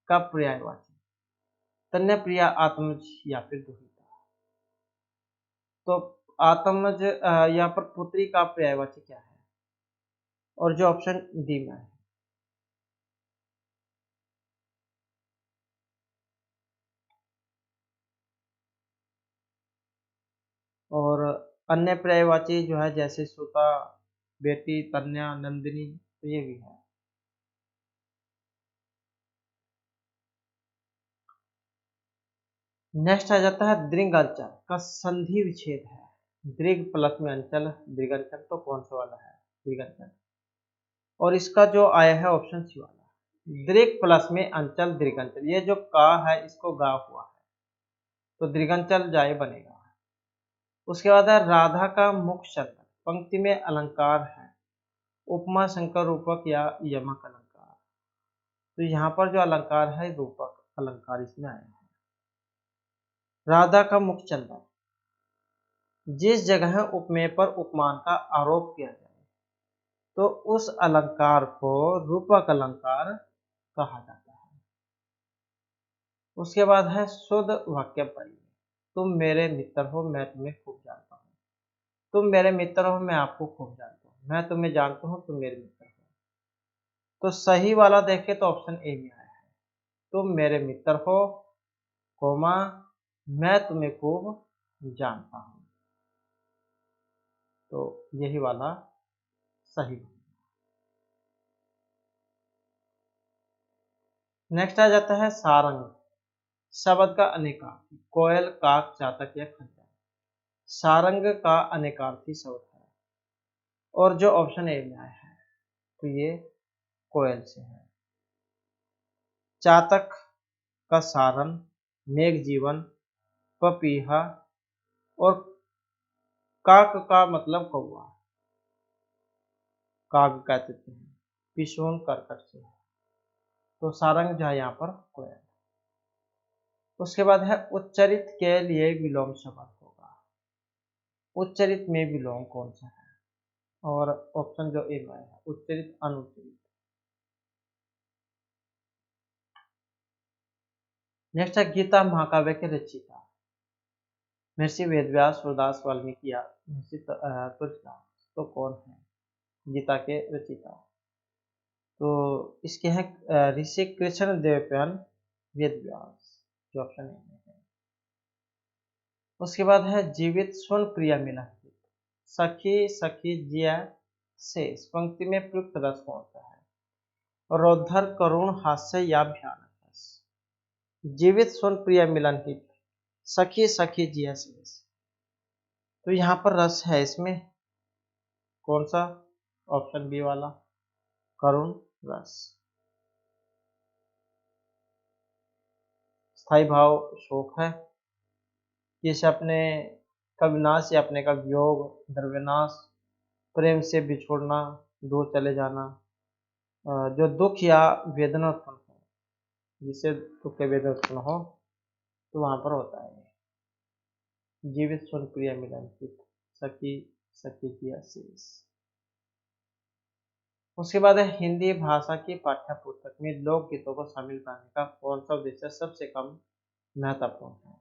का पर्यायवाची, तन्य, प्रिया, आत्मज या फिर दुहिता। तो आत्मज, यहाँ पर पुत्री का पर्यायवाची क्या है, और जो ऑप्शन डी में है। और अन्य पर्यायवाची जो है, जैसे सुता, बेटी, तन्या, नंदिनी, तो ये भी है। नेक्स्ट आ जाता है, दृंग अंचल का संधि विच्छेद है, दृग प्लस में अंचल, दृगंचल। तो कौन सा वाला है, दृगंचल। और इसका जो आया है ऑप्शन सी वाला, दृग प्लस में अंचल, दृगंचल। ये जो का है, इसको गा हुआ है, तो दृगंचल जाए बनेगा। उसके बाद है, राधा का मुख्य शब्द पंक्ति में अलंकार है, उपमा, शंकर रूपक या यमक अलंकार। तो यहाँ पर जो अलंकार है, रूपक अलंकार इसमें आया है। राधा का मुख्य चंदन, जिस जगह उपमेय पर उपमान का आरोप किया जाए, तो उस अलंकार को रूपक अलंकार कहा जाता है। उसके बाद है शुद्ध वाक्य पाइए। तुम मेरे मित्र हो, मैं तुम्हें खूब जानता हूँ। तुम मेरे मित्र हो, मैं आपको खूब जानता हूँ। मैं तुम्हें जानता हूँ, तुम मेरे मित्र हो। तो सही वाला देखें तो ऑप्शन ए में आया है, तुम मेरे मित्र हो, कोमा मैं तुम्हें खूब जानता हूँ। तो यही वाला सही। नेक्स्ट आ जाता है सारंग। शब्द का अनेकार्थी, कोयल, काक, चातक या खंजर। सारंग का अनेकार्थी शब्द है और जो ऑप्शन ए में आया है तो ये कोयल से है। चातक का सारन, मेघ जीवन, पपीहा और काक का मतलब कौवा, काग कहते हैं। पिशून करकट से है। तो सारंग जो है यहाँ पर कोयल। उसके बाद है उच्चरित के लिए विलोम शब्द होगा। उच्चरित में विलोम कौन सा है? और ऑप्शन जो ए में है उच्चरित, अनुच्चरित। नेक्स्ट है गीता महाकाव्य के रचयिता। महर्षि वेदव्यास, सूरदास, वाल्मीकि या महर्षि तुलसीदास। तो कौन है गीता के रचयिता? तो इसके हैं ऋषि कृष्ण देवपायन वेदव्यास, जो ऑप्शन ए में है। उसके बाद है जीवित सुन प्रिया मिलन गीत। सखी सखी जिया शेष पंक्ति में प्रयुक्त रस कौन सा है? रोद्धर, करुण, हास्य या भयानक रस। जीवित सुन प्रिया मिलन गीत, सखी सखी जिया शेष। तो यहाँ पर रस है इसमें कौन सा? ऑप्शन बी वाला, करुण रस। स्थायी भाव शोक है, जिसे अपने का विनाश या अपने का वियोग, द्रव्यनाश, प्रेम से बिछोड़ना, दूर चले जाना, जो दुख या वेदना उत्पन्न हो, जिससे दुख या वेदना उत्पन्न हो तो वहां पर होता है जीवित सुन प्रिय मिलन चित, सखी सखी की आशीष। उसके बाद है हिंदी भाषा की पाठ्य पुस्तक में लोकगीतों को शामिल करने का कौन सा उद्देश्य सबसे कम महत्वपूर्ण है?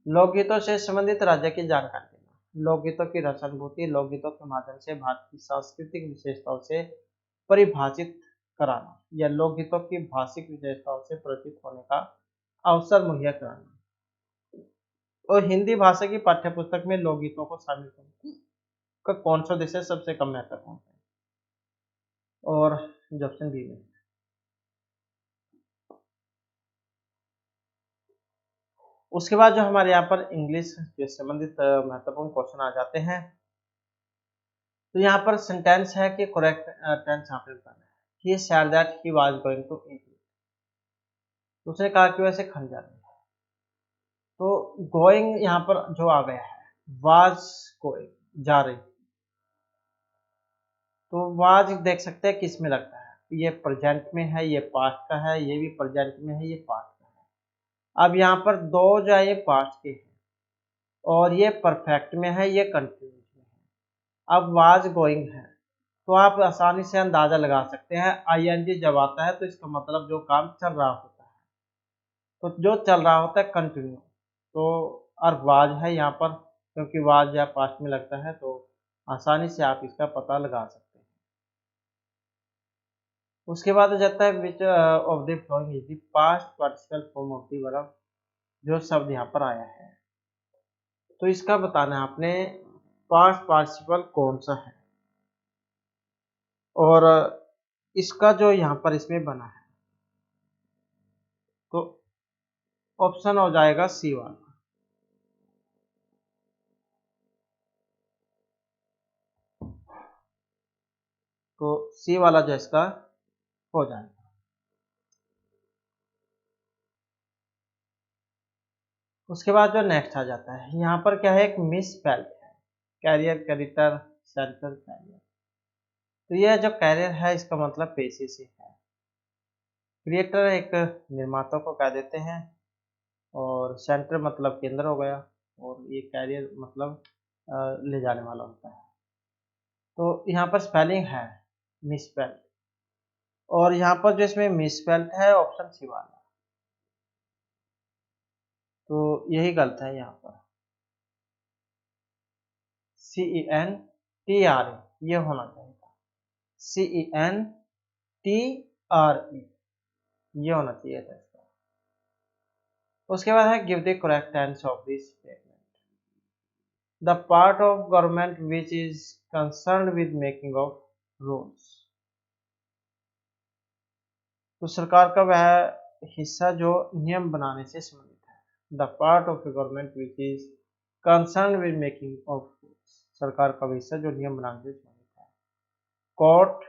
लोकगीतों से संबंधित राज्य की जानकारी देना, लोकगीतों की रसानुभूति, लोकगीतों के माध्यम से भारत की सांस्कृतिक विशेषताओं से परिभाषित कराना या लोकगीतों की भाषिक विशेषताओं से परिचित होने का अवसर मुहैया कराना। और हिंदी भाषा की पाठ्यपुस्तक में लोकगीतों को शामिल करने का कौन सा उद्देश्य सबसे कम महत्वपूर्ण है? और ऑप्शन बी में। उसके बाद जो हमारे यहाँ पर इंग्लिश से संबंधित महत्वपूर्ण क्वेश्चन आ जाते हैं। तो यहाँ पर सेंटेंस है कि करेक्ट टेंस यहाँ पे बताना है। He said that he was going to eat. उसने कहा कि वैसे खन जा रही है। तो गोइंग यहाँ पर जो आ गया है, वाज गोइंग, जा रही। तो वाज देख सकते हैं किस में लगता है, ये प्रेजेंट में है, ये पास्ट का है, ये भी प्रेजेंट में है, ये पास्ट का है। अब यहाँ पर दो जो है ये पास्ट के हैं और ये परफेक्ट में है, ये कंटिन्यूस में है। अब वाज गोइंग है तो आप आसानी से अंदाजा लगा सकते हैं आईएनजी जब आता है तो इसका मतलब जो काम चल रहा होता है, तो जो चल रहा होता है कंटिन्यू। तो और वाज है यहाँ पर, क्योंकि वाज या पास्ट में लगता है तो आसानी से आप इसका पता लगा सकते हैं। उसके बाद आ जाता है which of the following is the past participle form of the verb, जो शब्द यहाँ पर आया है। तो इसका बताना है आपने पास्ट पार्टिसिपल कौन सा है और इसका जो यहाँ पर इसमें बना है तो ऑप्शन हो जाएगा सी वाला। तो सी वाला जो इसका हो जाएगा। उसके बाद जो नेक्स्ट आ जाता है यहाँ पर क्या है, एक मिस स्पेल्ड है, कैरियर, क्रेडिटर, सेंटर, कैरियर। तो यह जो कैरियर है इसका मतलब पेशे से है। क्रिएटर एक निर्माता को कह देते हैं और सेंटर मतलब केंद्र हो गया और ये कैरियर मतलब ले जाने वाला होता है। तो यहाँ पर स्पेलिंग है मिस स्पेल्ड। और यहाँ पर जो इसमें मिसस्पेल्ड है ऑप्शन सी वाला, तो यही गलत है यहाँ पर। CENTRE ये होना चाहिए था, CENTRE ये होना चाहिए था इसका। उसके बाद है give the correct answer of this statement. The part of government which is concerned with making of rules. तो सरकार का वह हिस्सा जो नियम बनाने से संबंधित है। The part of government which is concerned with making of rules. सरकार का हिस्सा जो नियम बनाने से संबंधित है। कोर्ट,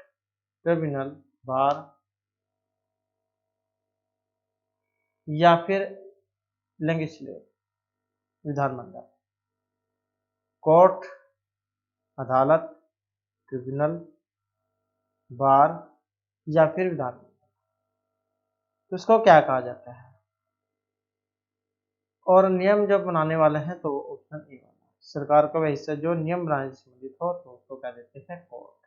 ट्रिब्यूनल, बार या फिर लेजिस्लेचर विधानमंडल। कोर्ट, अदालत, ट्रिब्यूनल, बार या फिर विधानमंडल। तो इसको क्या कहा जाता है? और नियम जब बनाने वाले हैं तो ऑप्शन ए वाला, सरकार का वह हिस्सा जो नियम बनाने से संबंधित हो तो उसको क्या देते हैं? कोर्ट।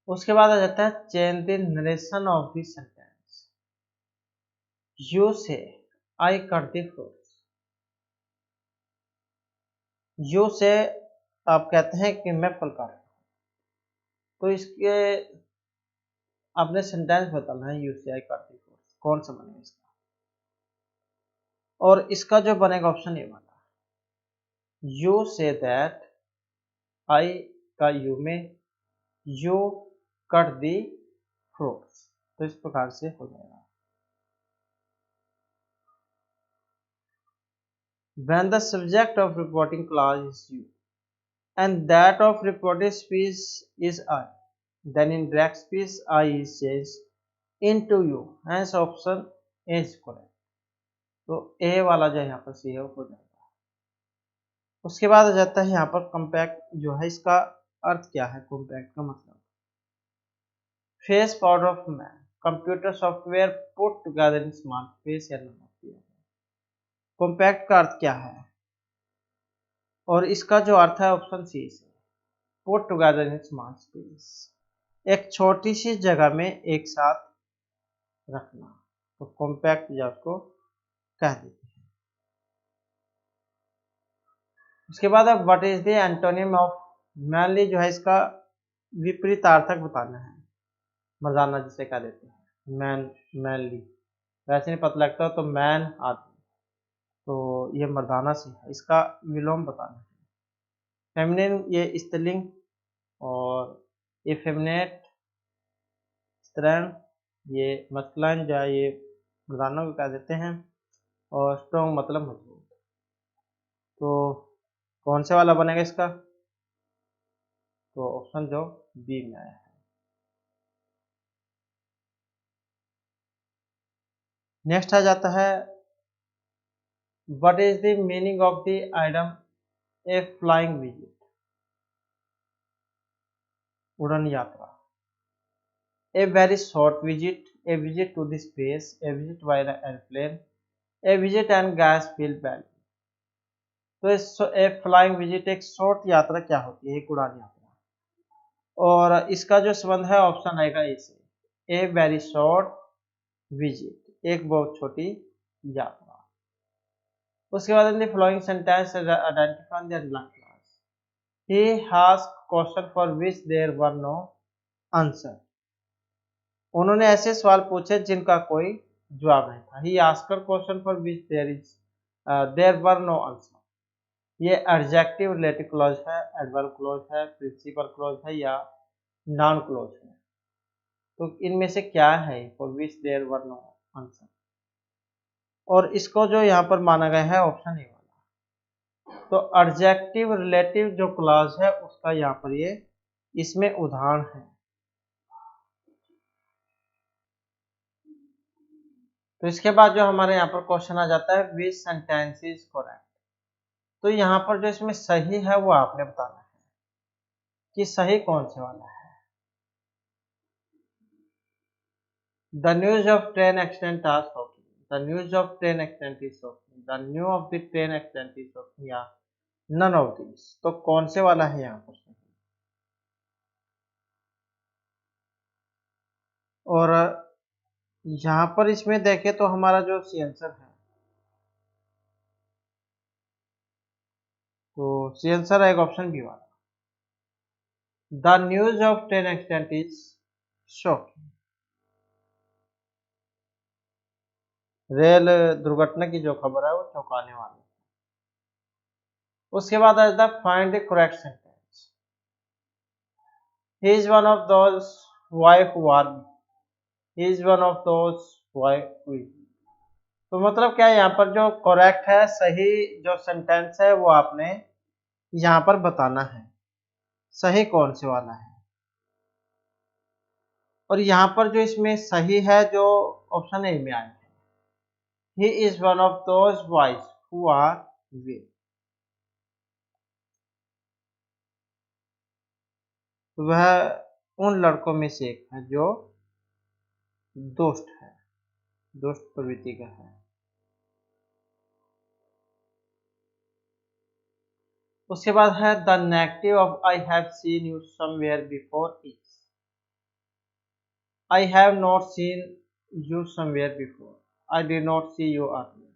उसके बाद आ जाता है change the narration of the sentence. You say I cut the fruits. You say आप कहते हैं कि मैं फल काटता हूँ, तो इसके आपने सेंटेंस बताना है you say I cut the fruits, कौन सा बनेगा इसका? और इसका जो बनेगा ऑप्शन ए वाला, यू से दैट, आई का यू में यू कट दी फ्रूट्स, तो इस प्रकार से हो जाएगा। When the subject of reporting clause is you and that of reported speech is I, then in direct speech I is changed into you, hence option A is correct। तो A वाला जो यहाँ पर सी है वो हो जाएगा। उसके बाद आ जाता है यहाँ पर कॉम्पैक्ट जो है, इसका अर्थ क्या है? कॉम्पैक्ट का मतलब phase power of man, computer software put together in small face या नॉन ऑफ द। कॉम्पैक्ट का अर्थ क्या है? और इसका जो अर्थ है ऑप्शन सी से, put together in small space, एक छोटी सी जगह में एक साथ रखना, तो कॉम्पैक्ट जो उसको कह देते हैं। उसके बाद अब what is the antonym of manly, जो है इसका विपरीतार्थक बताना है। मर्दाना जिसे कह देते हैं, मैन, मैनली। वैसे नहीं पता लगता तो मैन आदमी, तो ये मर्दाना से है, इसका विलोम बताना है। फेमिनिन ये स्त्रीलिंग, और इफेमिनेट स्त्रीण ये मस्कुलाइन जो है ये मर्दाना को कह देते हैं, और स्ट्रॉन्ग मतलब मजबूत। तो कौन से वाला बनेगा इसका? तो ऑप्शन जो बी में आया है। नेक्स्ट आ जाता है what is the meaning of the item a flying visit. उड़न यात्रा। A very short visit, a visit to the space, a visit by airplane, a visit and gas field valley. तो a flying visit एक short यात्रा क्या होती है? एक उड़ान यात्रा। और इसका जो संबंध है ऑप्शन आएगा ए से, ए वेरी शॉर्ट विजिट, एक बहुत छोटी यात्रा। उसके बाद in the following sentence identify the अगला class. He asked question for which there were no answer. उन्होंने ऐसे सवाल पूछे जिनका कोई जवाब नहीं था। He asked question for which there were no answer. ये एडजेक्टिव रिलेटिव क्लॉज है, एडवर्ब क्लॉज है, प्रिंसिपल क्लॉज है या नाउन क्लॉज है? तो इनमें से क्या है? For which there were no answer. और इसको जो यहाँ पर माना गया है ऑप्शन ए वाला। तो एडजेक्टिव रिलेटिव जो क्लॉज है उसका यहाँ पर ये इसमें उदाहरण है। तो इसके बाद जो हमारे यहाँ पर क्वेश्चन आ जाता है विच सेंटेंस इज करेक्ट। तो यहाँ पर जो इसमें सही है वो आपने बताना है कि सही कौन से वाला है। The news of train accident are shocking. The news of train accident is shocking. The news of the train accident is shocking. या none of these। तो कौन से वाला है यहाँ पर? और यहाँ पर इसमें देखें तो हमारा जो सी आंसर है, तो सी आंसर है ऑप्शन बी वाला। The news of train accident is shocking. Rail दुर्घटना की जो खबर है वो चौंकाने वाली है। उसके बाद है the find the correct sentence. He is one of those wife warm, he is one of those wife we. तो मतलब क्या है, यहाँ पर जो करेक्ट है, सही जो सेंटेंस है वो आपने यहाँ पर बताना है, सही कौन से वाला है। और यहाँ पर जो इसमें सही है जो ऑप्शन ए में आया है, he is one of those boys who are वे। वह उन लड़कों में से एक है जो दोस्त है, दोस्त प्रवृत्ति का है। उसके बाद है the negative of I have seen you somewhere before is. I have not seen you somewhere before. I did not see you earlier.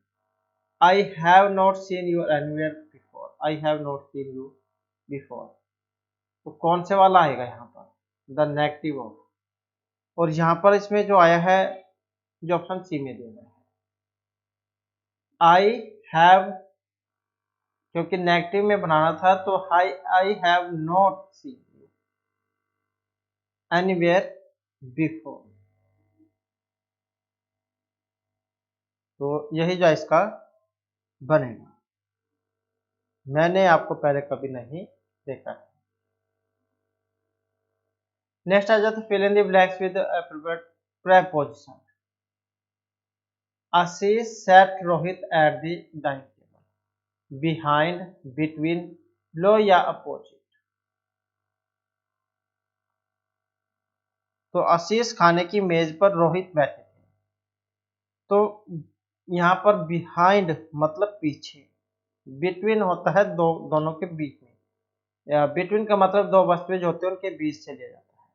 I have not seen you anywhere before. I have not seen you before. तो कौन से वाला आएगा यहाँ पर? The negative of. और यहाँ पर इसमें जो आया है, जो ऑप्शन सी में दिया है, आई हैव, क्योंकि नेगेटिव में बनाना था तो I have not seen you anywhere before. तो यही जो इसका बनेगा, मैंने आपको पहले कभी नहीं देखा है। नेक्स्ट आ जाता है fill in the blanks with appropriate preposition. Ashish sat Rohit at the dining table, behind, between, low या अपोजिट। तो आशीष खाने की मेज पर रोहित बैठे थे, तो यहाँ पर बिहाइंड मतलब पीछे, बिटवीन होता है दोनों के बीच में, या बिटवीन का मतलब दो वस्तुएं जो होते हैं उनके बीच से लिया जाता है।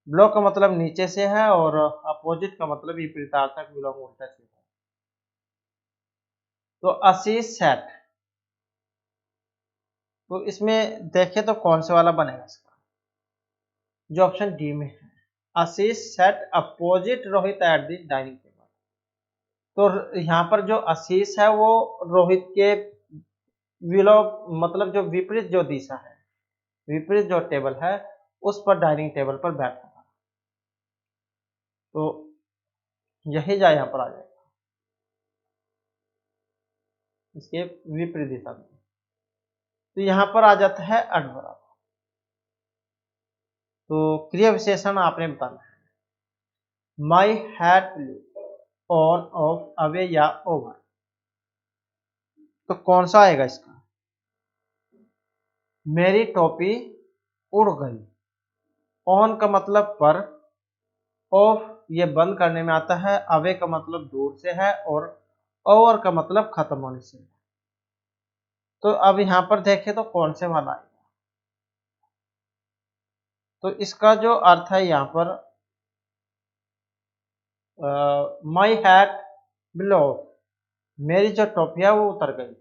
बिलो का मतलब नीचे से है और अपोजिट का मतलब विपरीतार्थक बिलोंग उल्टा से है। तो आशीष सेट, तो इसमें देखें तो कौन से वाला बनेगा इसका, जो ऑप्शन डी में है, Ashish sat opposite Rohit at the dining table. तो यहाँ पर जो आशीष है वो रोहित के मतलब जो विपरीत जो दिशा है, विपरीत जो टेबल है उस पर डाइनिंग टेबल पर बैठा था। तो यही जा यहाँ पर आ जाएगा, इसके विपरीत दिशा में। तो यहाँ पर आ जाता है एडवर्ब। तो क्रिया विशेषण आपने बताना है, my hat, on, of, away या ओवर। तो कौन सा आएगा इसका, मेरी टोपी उड़ गई। ऑन का मतलब पर, ऑफ ये बंद करने में आता है, अवे का मतलब दूर से है और ओवर का मतलब खत्म होने से है। तो अब यहाँ पर देखें तो कौन से वाला आएगा, तो इसका जो अर्थ है यहाँ पर माई हैट बिलो, मेरी जो टोपी है वो उतर गई।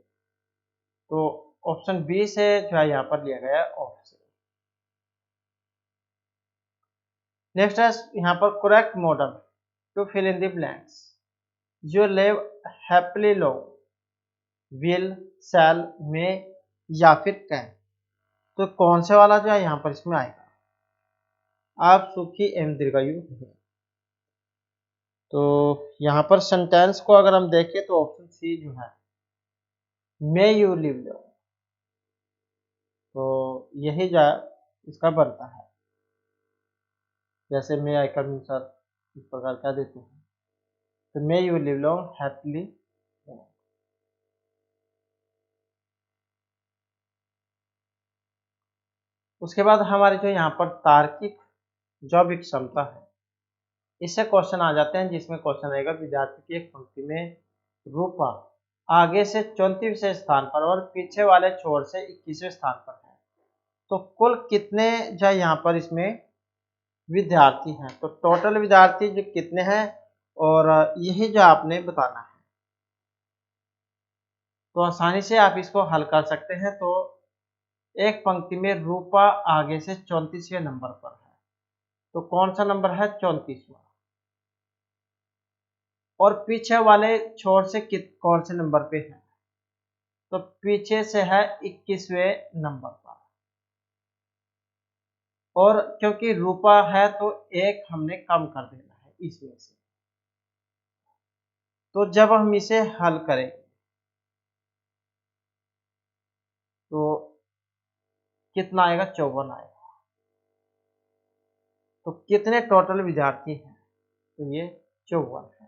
तो ऑप्शन बी से जो है यहाँ पर लिया गया है ऑफ से। नेक्स्ट है यहाँ पर correct modal to fill in the blanks. You live happily long, will, shall, may या फिर कैन। तो कौन से वाला जो है यहाँ पर इसमें आएगा, आप सुखी एवं दीर्घायु हैं। तो यहाँ पर सेंटेंस को अगर हम देखें तो ऑप्शन सी जो है, मे यू लिव लॉन्ग, तो यही जो इसका बनता है। जैसे मे आई कम इन सर, इस प्रकार क्या देते हैं, तो may you live long happily. उसके बाद हमारे जो यहाँ पर तार्किक जैविक क्षमता है, इससे क्वेश्चन आ जाते हैं, जिसमें क्वेश्चन आएगा विद्यार्थी की एक पंक्ति में रूपा आगे से 34वें स्थान पर और पीछे वाले छोर से 21वें स्थान पर है, तो कुल कितने जो यहाँ पर इसमें विद्यार्थी हैं। तो टोटल विद्यार्थी जो कितने हैं और यही जो आपने बताना है। तो आसानी से आप इसको हल कर सकते हैं। तो एक पंक्ति में रूपा आगे से 34वें नंबर पर है, तो कौन सा नंबर है? 34वां। और पीछे वाले छोर से कौन से नंबर पे है? तो पीछे से है 21वें नंबर पर। और क्योंकि रूपा है तो एक हमने कम कर देना है इसमें से। तो जब हम इसे हल करेंगे तो कितना आएगा? 54 आएगा। तो कितने टोटल विद्यार्थी हैं? तो ये 54 है,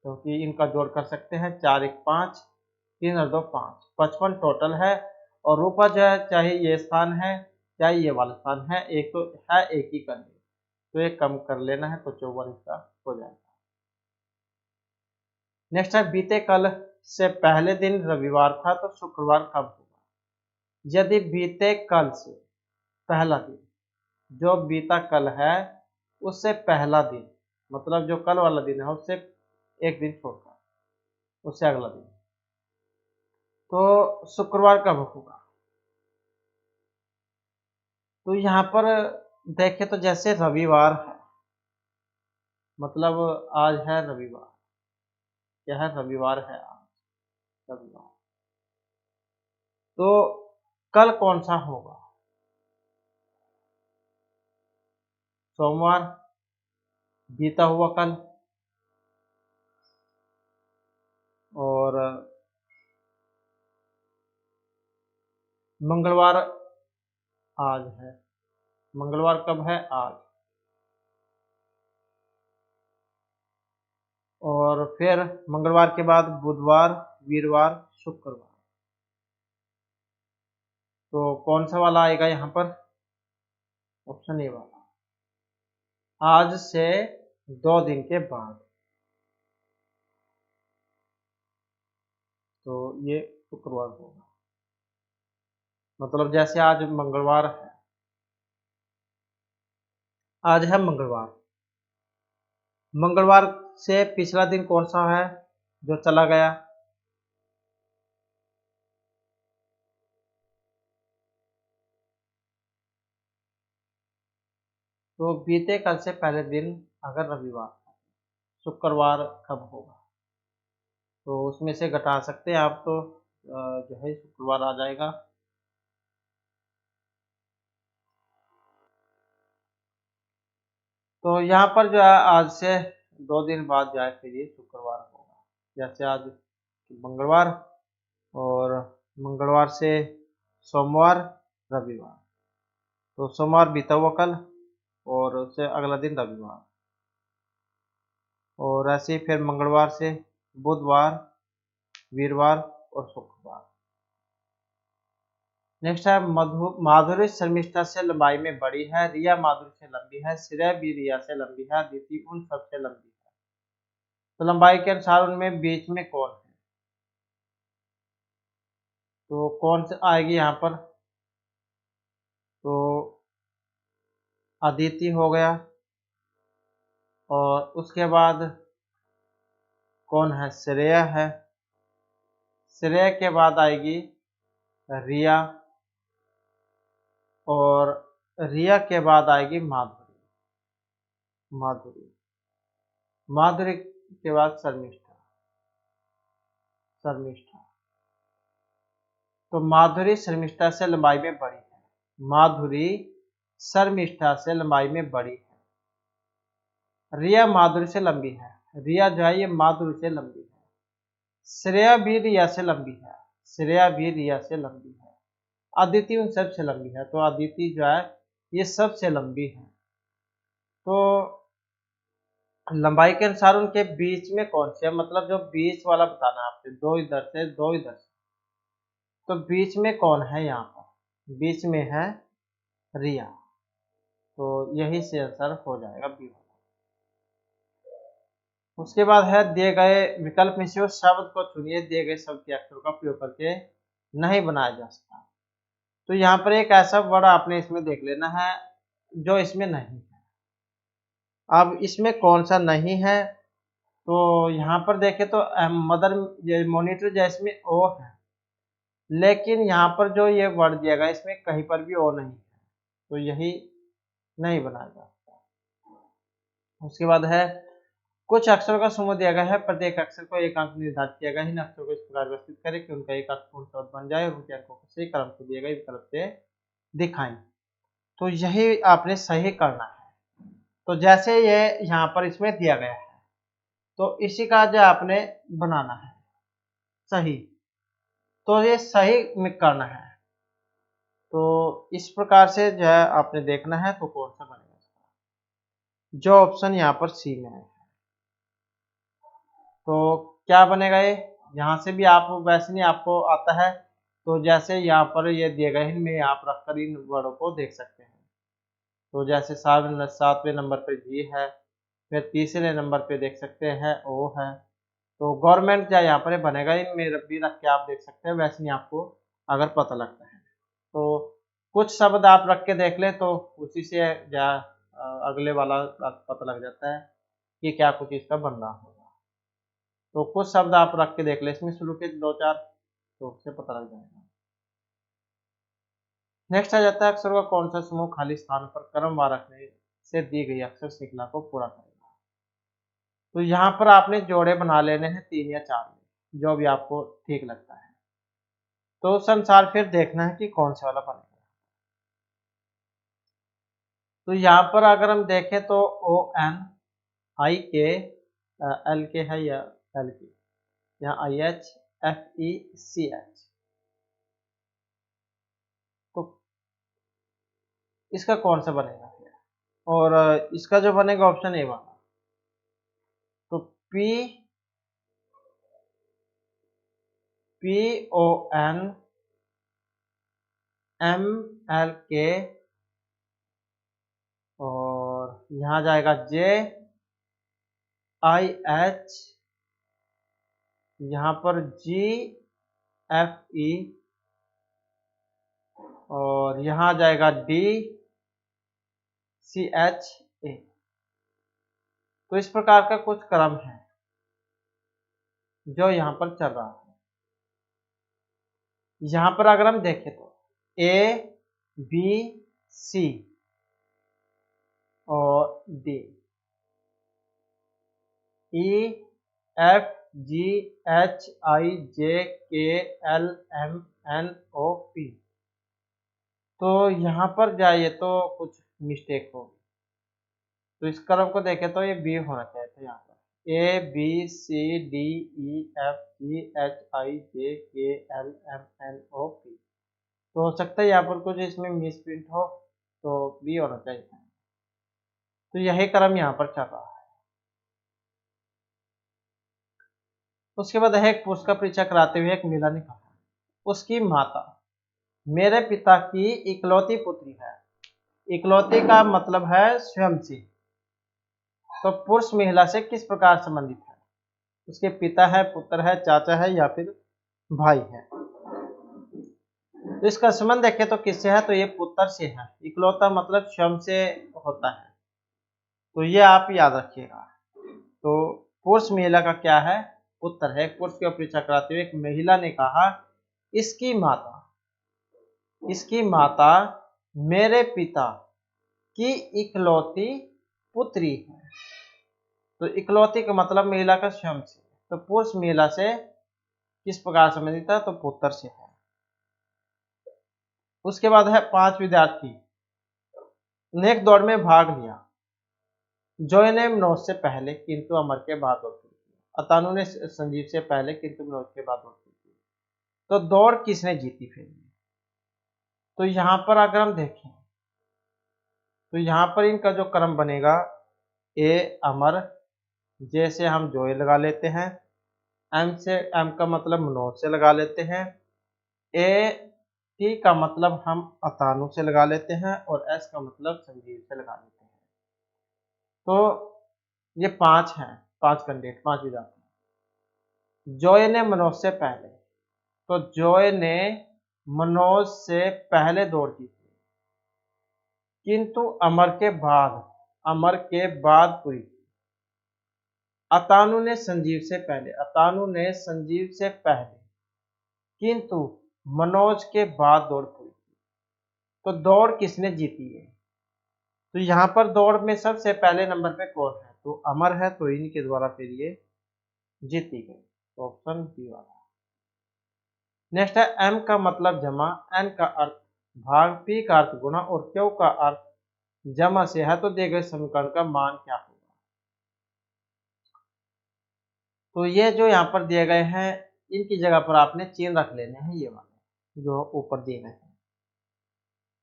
क्योंकि इनका जोड़ कर सकते हैं। 4 1 5, 3 और 2 5, 55 टोटल है। और रूपा जो है, चाहे ये स्थान है चाहे ये वाला स्थान है, एक तो है, एक ही करनी, तो एक कम कर लेना है, तो 54 इसका हो जाएगा। नेक्स्ट है, बीते कल से पहले दिन रविवार था तो शुक्रवार कब होगा? यदि बीते कल से पहला दिन, जो बीता कल है उससे पहला दिन, मतलब जो कल वाला दिन है उससे एक दिन छोड़कर उससे अगला दिन, तो शुक्रवार कब होगा? तो यहाँ पर देखें तो जैसे रविवार है, मतलब आज है रविवार, क्या है? रविवार है आज, रविवार। तो कल कौन सा होगा? सोमवार, बीता हुआ कल। और मंगलवार आज है, मंगलवार कब है? आज। और फिर मंगलवार के बाद बुधवार, वीरवार, शुक्रवार। तो कौन सा वाला आएगा यहाँ पर? ऑप्शन ए वाला, आज से 2 दिन के बाद। तो ये शुक्रवार होगा, मतलब जैसे आज मंगलवार है, आज है मंगलवार, मंगलवार से पिछला दिन कौन सा है जो चला गया? तो बीते कल से पहले दिन अगर रविवार है, शुक्रवार कब होगा? तो उसमें से घटा सकते हैं आप, तो जो है शुक्रवार आ जाएगा। तो यहाँ पर जो है आज से 2 दिन बाद जो है फिर ये शुक्रवार होगा। जैसे आज मंगलवार, और मंगलवार से सोमवार, रविवार, तो सोमवार बीता हुआ कल और उससे अगला दिन रविवार। और ऐसे ही फिर मंगलवार से बुधवार, वीरवार और शुक्रवार। नेक्स्ट है, माधुरी शर्मिष्ठा से लंबाई में बड़ी है, रिया माधुरी से लंबी है, श्रेया भी रिया से लंबी है, अदिति उन सबसे लंबी है। तो लंबाई के अनुसार उनमें बीच में कौन है? तो कौन से आएगी यहाँ पर? तो अदिति हो गया, और उसके बाद कौन है? श्रेया है। श्रेया के बाद आएगी रिया, और रिया के बाद आएगी माधुरी, माधुरी, माधुरी के बाद शर्मिष्ठा, शर्मिष्ठा। तो माधुरी शर्मिष्ठा से लंबाई में बड़ी है, माधुरी शर्मिष्ठा से लंबाई में बड़ी है। रिया माधुरी से लंबी है, रिया जो है ये माधुरी से लंबी है। श्रेया भी रिया से लंबी है, श्रेया भी रिया से लंबी है। अदिति उन सबसे लंबी है, तो अदिति जो है ये सबसे लंबी है। तो लंबाई के अनुसार उनके बीच में कौन से है, मतलब जो बीच वाला बताना है आपसे, दो इधर से दो इधर से, तो बीच में कौन है? यहाँ पर बीच में है रिया, तो यही से आंसर हो जाएगा बी वाला। उसके बाद है, दिए गए विकल्प में से उस शब्द को चुनिए, दिए गए शब्द के अक्षरों का प्रयोग करके नहीं बनाया जा सकता। तो यहाँ पर एक ऐसा वर्ड आपने इसमें देख लेना है, जो इसमें नहीं है। अब इसमें कौन सा नहीं है, तो यहाँ पर देखें तो मदर मॉनिटर जैसे में ओ है, लेकिन यहाँ पर जो ये वर्ड दिया गया इसमें कहीं पर भी ओ नहीं है, तो यही नहीं बनाया जा सकता। उसके बाद है कुछ अक्षरों का समूह दिया गया है, प्रत्येक अक्षर को एक अंक निर्धारित किया गया है। इन अक्षरों को इस प्रकार व्यवस्थित करें कि उनका एक अर्थ पूर्ण शब्द बन जाए और उनके अंकों को सही क्रम से दिए गए विकल्प से दिखाएं। तो यही आपने सही करना है। तो जैसे ये यहाँ पर इसमें दिया गया है, तो इसी का जो आपने बनाना है सही, तो ये सही में करना है। तो इस प्रकार से जो है आपने देखना है तो कौन सा बनेगा इसका। जो ऑप्शन यहाँ पर सी में है, तो क्या बनेगा ये, यहाँ से भी आप वैसे नहीं आपको आता है, तो जैसे यहाँ पर ये दिए गए इनमें आप रखकर इन वर्डों को देख सकते हैं। तो जैसे सातवें नंबर पे जी है, फिर तीसरे नंबर पे देख सकते हैं ओ है, तो गवर्नमेंट क्या यहाँ पर बनेगा, इनमें भी रख के आप देख सकते हैं, वैसे नहीं आपको अगर पता लगता है। तो कुछ शब्द आप रख के देख लें तो उसी से अगले वाला पता लग जाता है कि क्या कुछ इसका बन रहा होगा। तो कुछ शब्द आप रख के देख लें इसमें शुरू के 2-4, तो उससे पता लग जाएगा। नेक्स्ट आ जाता है अक्षरों का कौन सा समूह खाली स्थान पर क्रमवार रखने से दी गई अक्षर श्रृंखला को पूरा करेगा। तो यहाँ पर आपने जोड़े बना लेने हैं 3 या 4 में, जो भी आपको ठीक लगता है। तो उस अनुसार फिर देखना है कि कौन सा वाला बनेगा। तो यहाँ पर अगर हम देखें तो ओ एन आई के एल के है या एल के, यहाँ I H F E C H, तो इसका कौन सा बनेगा फिर, और इसका जो बनेगा ऑप्शन ए वाला, तो P P O N M L K, और यहाँ जाएगा जे आई एच, यहाँ पर जी एफ ई, और यहाँ जाएगा डी सी एच ए। तो इस प्रकार का कुछ क्रम है जो यहाँ पर चल रहा है। यहाँ पर अगर हम देखें तो ए बी सी और D, E F G H I J K L M N O P, तो यहाँ पर जाइए तो कुछ मिस्टेक होगी। तो इस क्रम को देखें तो ये बी होना चाहिए था, यहाँ पर A B C D E F G H I J K L M N O P, तो हो सकता है यहाँ पर कुछ इसमें मिस प्रिंट हो, तो बी होना चाहिए था। तो यही क्रम यहाँ पर चल रहा है। उसके बाद है एक पुरुष का परीक्षा कराते हुए एक महिला ने कहा, उसकी माता मेरे पिता की इकलौती पुत्री है। इकलौती का मतलब है स्वयं से, तो पुरुष महिला से किस प्रकार संबंधित है, उसके पिता है, पुत्र है, चाचा है या फिर भाई है। तो इसका संबंध देखें तो किससे है, तो ये पुत्र से है। इकलौता मतलब स्वयं से होता है, तो ये आप याद रखिएगा। तो पुरुष महिला का क्या है, पुत्र है। पुरुष की परीक्षा कराते हुए एक महिला ने कहा इसकी माता मेरे पिता की इकलौती पुत्री है। तो इकलौती का मतलब महिला का स्वयं से, तो पुरुष महिला से किस प्रकार संबंधित है, तो पुत्र से है। उसके बाद है 5 विद्यार्थी ने एक दौड़ में भाग लिया। जॉय ने मनोज से पहले किंतु अमर के बाद दौड़ की, अतानु ने संजीव से पहले किंतु मनोज के बाद दौड़ की। तो दौड़ किसने जीती फिर, तो यहाँ पर अगर हम देखें तो यहाँ पर इनका जो क्रम बनेगा, ए अमर, जे से हम जॉय लगा लेते हैं, एम का मतलब मनोज से लगा लेते हैं, ए टी का मतलब हम अतानु से लगा लेते हैं, और एस का मतलब संजीव से लगा लेते हैं। तो ये 5 हैं, 5 कैंडिडेट, 5 विद्यार्थी। जॉय ने मनोज से पहले, तो जॉय ने मनोज से पहले दौड़ जीती। किंतु अमर के बाद पूरी की। अतानु ने संजीव से पहले किंतु मनोज के बाद दौड़ पूरी की। तो दौड़ किसने जीती है? तो यहाँ पर दौड़ में सबसे पहले नंबर पे कौन है? तो अमर है, तो इनके द्वारा फिर ये जीती गई। तो ऑप्शन बी वाला। नेक्स्ट है एम का मतलब जमा, एन का अर्थ भाग, पी का अर्थ गुणा और क्यू का अर्थ जमा से है, तो दिए गए समीकरण का मान क्या होगा? तो ये जो यहाँ पर दिए गए हैं इनकी जगह पर आपने चिन्ह रख लेने हैं, ये वाले जो ऊपर दिए गए हैं।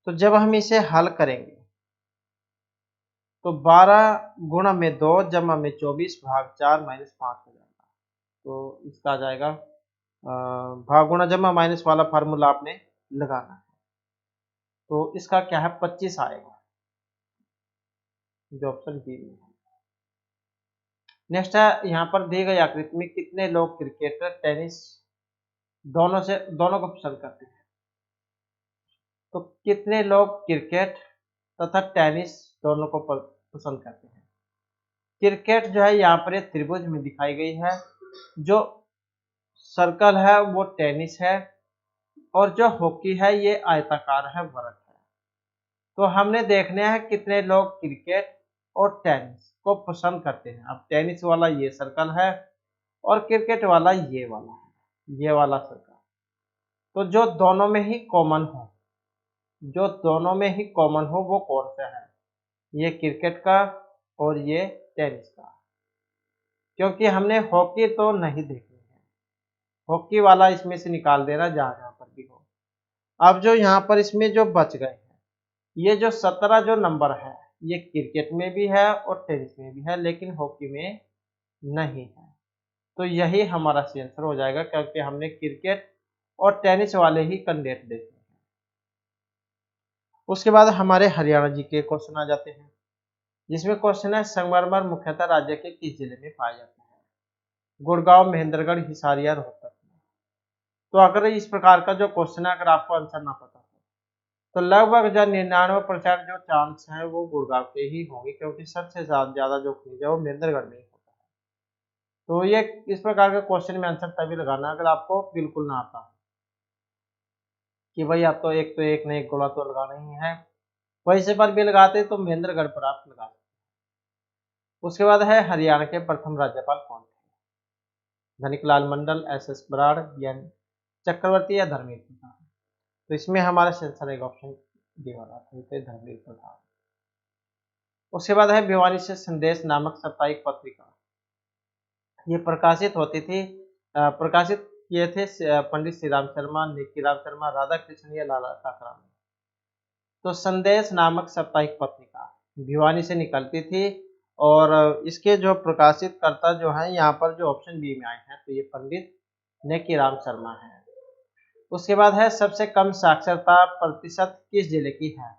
तो जब हम इसे हल करेंगे तो 12 गुणा में 2 जमा में 24 भाग 4 माइनस 5 हो जाएगा। तो इसका आ जाएगा भाग गुणा जमा माइनस वाला फार्मूला आपने लगाना है। तो इसका क्या है 25 आएगा, जो ऑप्शन बी में है। नेक्स्ट है यहाँ पर दी गई आकृति में कितने लोग क्रिकेट टेनिस दोनों को पसंद करते हैं? तो कितने लोग क्रिकेट तथा टेनिस दोनों को पसंद करते हैं? क्रिकेट जो है यहाँ पर ये त्रिभुज में दिखाई गई है, जो सर्कल है वो टेनिस है, और जो हॉकी है ये आयताकार है, वर्ग है। तो हमने देखने हैं कितने लोग क्रिकेट और टेनिस को पसंद करते हैं। अब टेनिस वाला ये सर्कल है और क्रिकेट वाला ये वाला है, ये वाला सर्कल। तो जो दोनों में ही कॉमन हो वो कौन सा है? ये क्रिकेट का और ये टेनिस का। क्योंकि हमने हॉकी तो नहीं देखनी है, हॉकी वाला इसमें से निकाल देना जहां पर भी हो। अब जो यहाँ पर इसमें जो बच गए हैं, ये जो 17 जो नंबर है ये क्रिकेट में भी है और टेनिस में भी है, लेकिन हॉकी में नहीं है। तो यही हमारा सही आंसर हो जाएगा, क्योंकि हमने क्रिकेट और टेनिस वाले ही कैंडिडेट देखे हैं। उसके बाद हमारे हरियाणा जी के क्वेश्चन आ जाते हैं, जिसमें क्वेश्चन है संगमरमर मुख्यतः राज्य के किस जिले में पाए जाते हैं? गुड़गांव, महेंद्रगढ़, हिसार या रोहतक में। तो अगर इस प्रकार का जो क्वेश्चन है अगर आपको आंसर ना पता हो तो लगभग जो 99% जो चांस है वो गुड़गांव के ही होंगे, क्योंकि सबसे ज्यादा जो खनिज है वो महेंद्रगढ़ में ही होता है। तो ये इस प्रकार के क्वेश्चन में आंसर तभी लगाना अगर आपको बिल्कुल ना आता कि भाई आप तो एक ने एक गोला तो लगाना ही है, वैसे पर भी लगाते तो महेंद्रगढ़ पर आप लगा सकते। उसके बाद है हरियाणा के प्रथम राज्यपाल कौन थे? धनिकलाल मंडल, एस बराड़, एन चक्रवर्ती या धर्मवीर प्रधान। तो इसमें हमारा आंसर एक ऑप्शन डी वाला धर्मवीर प्रधान। उसके बाद है भिवानी से संदेश नामक साप्ताहिक पत्रिका, ये प्रकाशित होती थी, प्रकाशित किए थे पंडित श्री राम शर्मा, निकी राम शर्मा, राधा कृष्ण या लाला काकराम। तो संदेश नामक साप्ताहिक पत्रिका भिवानी से निकलती थी, और इसके जो प्रकाशित करता जो है यहाँ पर जो ऑप्शन बी में आए हैं, तो ये पंडित नेकी राम शर्मा है। उसके बाद है सबसे कम साक्षरता प्रतिशत किस जिले की है,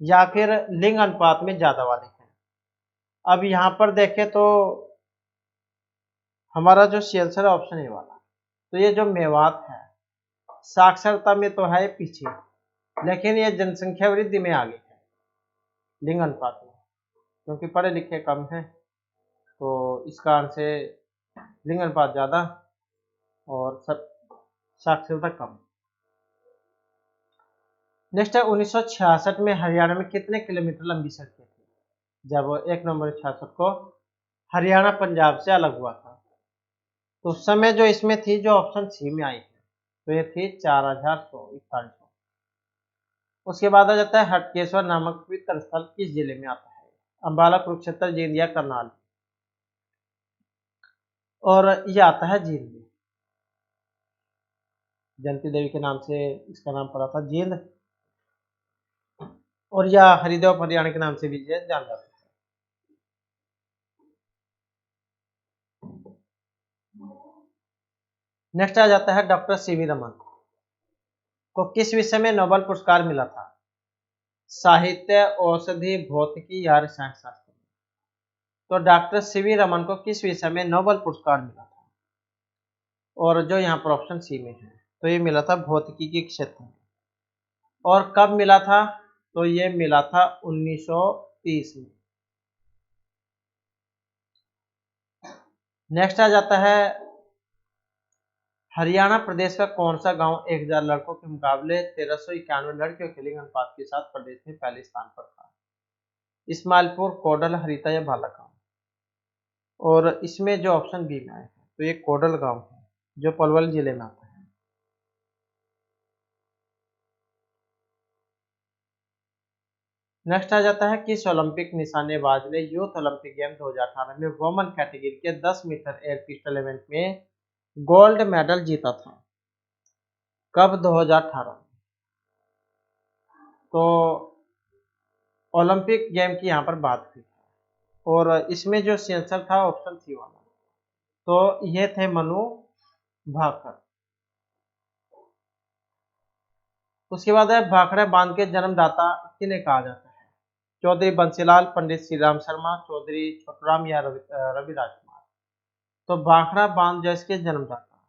या फिर लिंग अनुपात में ज्यादा वाले हैं? अब यहाँ पर देखें तो हमारा जो आंसर ऑप्शन ए वाला, तो ये जो मेवात है साक्षरता में तो है पीछे, लेकिन ये जनसंख्या वृद्धि में आगे है लिंग अनुपात में, क्योंकि पढ़े लिखे कम हैं, तो इस कारण से लिंग अनुपात ज्यादा और साक्षरता कम। नेक्स्ट है 1966 में हरियाणा में कितने किलोमीटर लंबी सड़कें थी, जब 1 नवंबर 1966 को हरियाणा पंजाब से अलग हुआ था? तो उस समय जो इसमें थी जो ऑप्शन सी में आई है, तो ये थी 4141। उसके बाद आ जाता है हटकेश्वर नामक पवित्र स्थल किस जिले में आता है? अंबाला, कुरुक्षेत्र, जींद या करनाल। और ये आता है जींद में, जयंती देवी के नाम से इसका नाम पड़ा था जींद, और यह हरिदेव हरियाणा के नाम से भी जान जाता है। नेक्स्ट आ जाता है डॉक्टर सीवी रमन को किस विषय में नोबेल पुरस्कार मिला था? साहित्य, औषधि, भौतिकी या रसायन शास्त्र में। तो डॉक्टर सीवी रमन को किस विषय में नोबेल पुरस्कार मिला था? और जो यहाँ पर ऑप्शन सी में है, तो ये मिला था भौतिकी के क्षेत्र में। और कब मिला था? तो ये मिला था 1930 में। नेक्स्ट आ जाता है हरियाणा प्रदेश का कौन सा गांव 1000 लड़कों के मुकाबले 1391 लड़कियों के लिंग अनुपात के साथ प्रदेश में पहले स्थान पर था? इस्माइलपुर, कोडल, हरिता या बालागांव। और इसमें जो ऑप्शन बी में आए हैं तो ये कोडल गांव है जो पलवल जिले में आता है। नेक्स्ट आ जाता है किस ओलंपिक निशानेबाज ने यूथ ओलंपिक गेम 2018 में वुमेन कैटेगरी के 10 मीटर एयर पिस्टल इवेंट में गोल्ड मेडल जीता था? कब? 2018। तो ओलंपिक गेम की यहाँ पर बात हुई और इसमें जो आंसर था ऑप्शन सी वाला, तो ये थे मनु भाकर। उसके बाद है भाखड़ा बांध के जन्मदाता किन्हें कहा जाता है? चौधरी बंसीलाल, पंडित श्री राम शर्मा, चौधरी छोटूराम या रवि राजकुमार। तो भाखड़ा बांध जो इसके जन्मदाता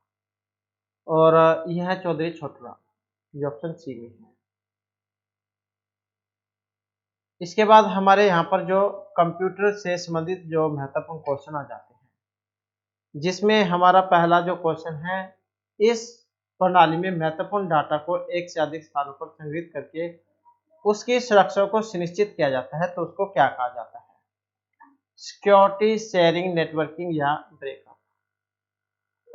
और यह है चौधरी छोटूराम, जो ऑप्शन सी में है। इसके बाद हमारे यहाँ पर जो कंप्यूटर से संबंधित जो महत्वपूर्ण क्वेश्चन आ जाते हैं, जिसमें हमारा पहला जो क्वेश्चन है, इस प्रणाली में महत्वपूर्ण डाटा को एक से अधिक स्थानों पर संग्रहित करके उसकी सुरक्षा को सुनिश्चित किया जाता है, तो उसको क्या कहा जाता है? सिक्योरिटी, शेयरिंग, नेटवर्किंग या ब्रेकअप।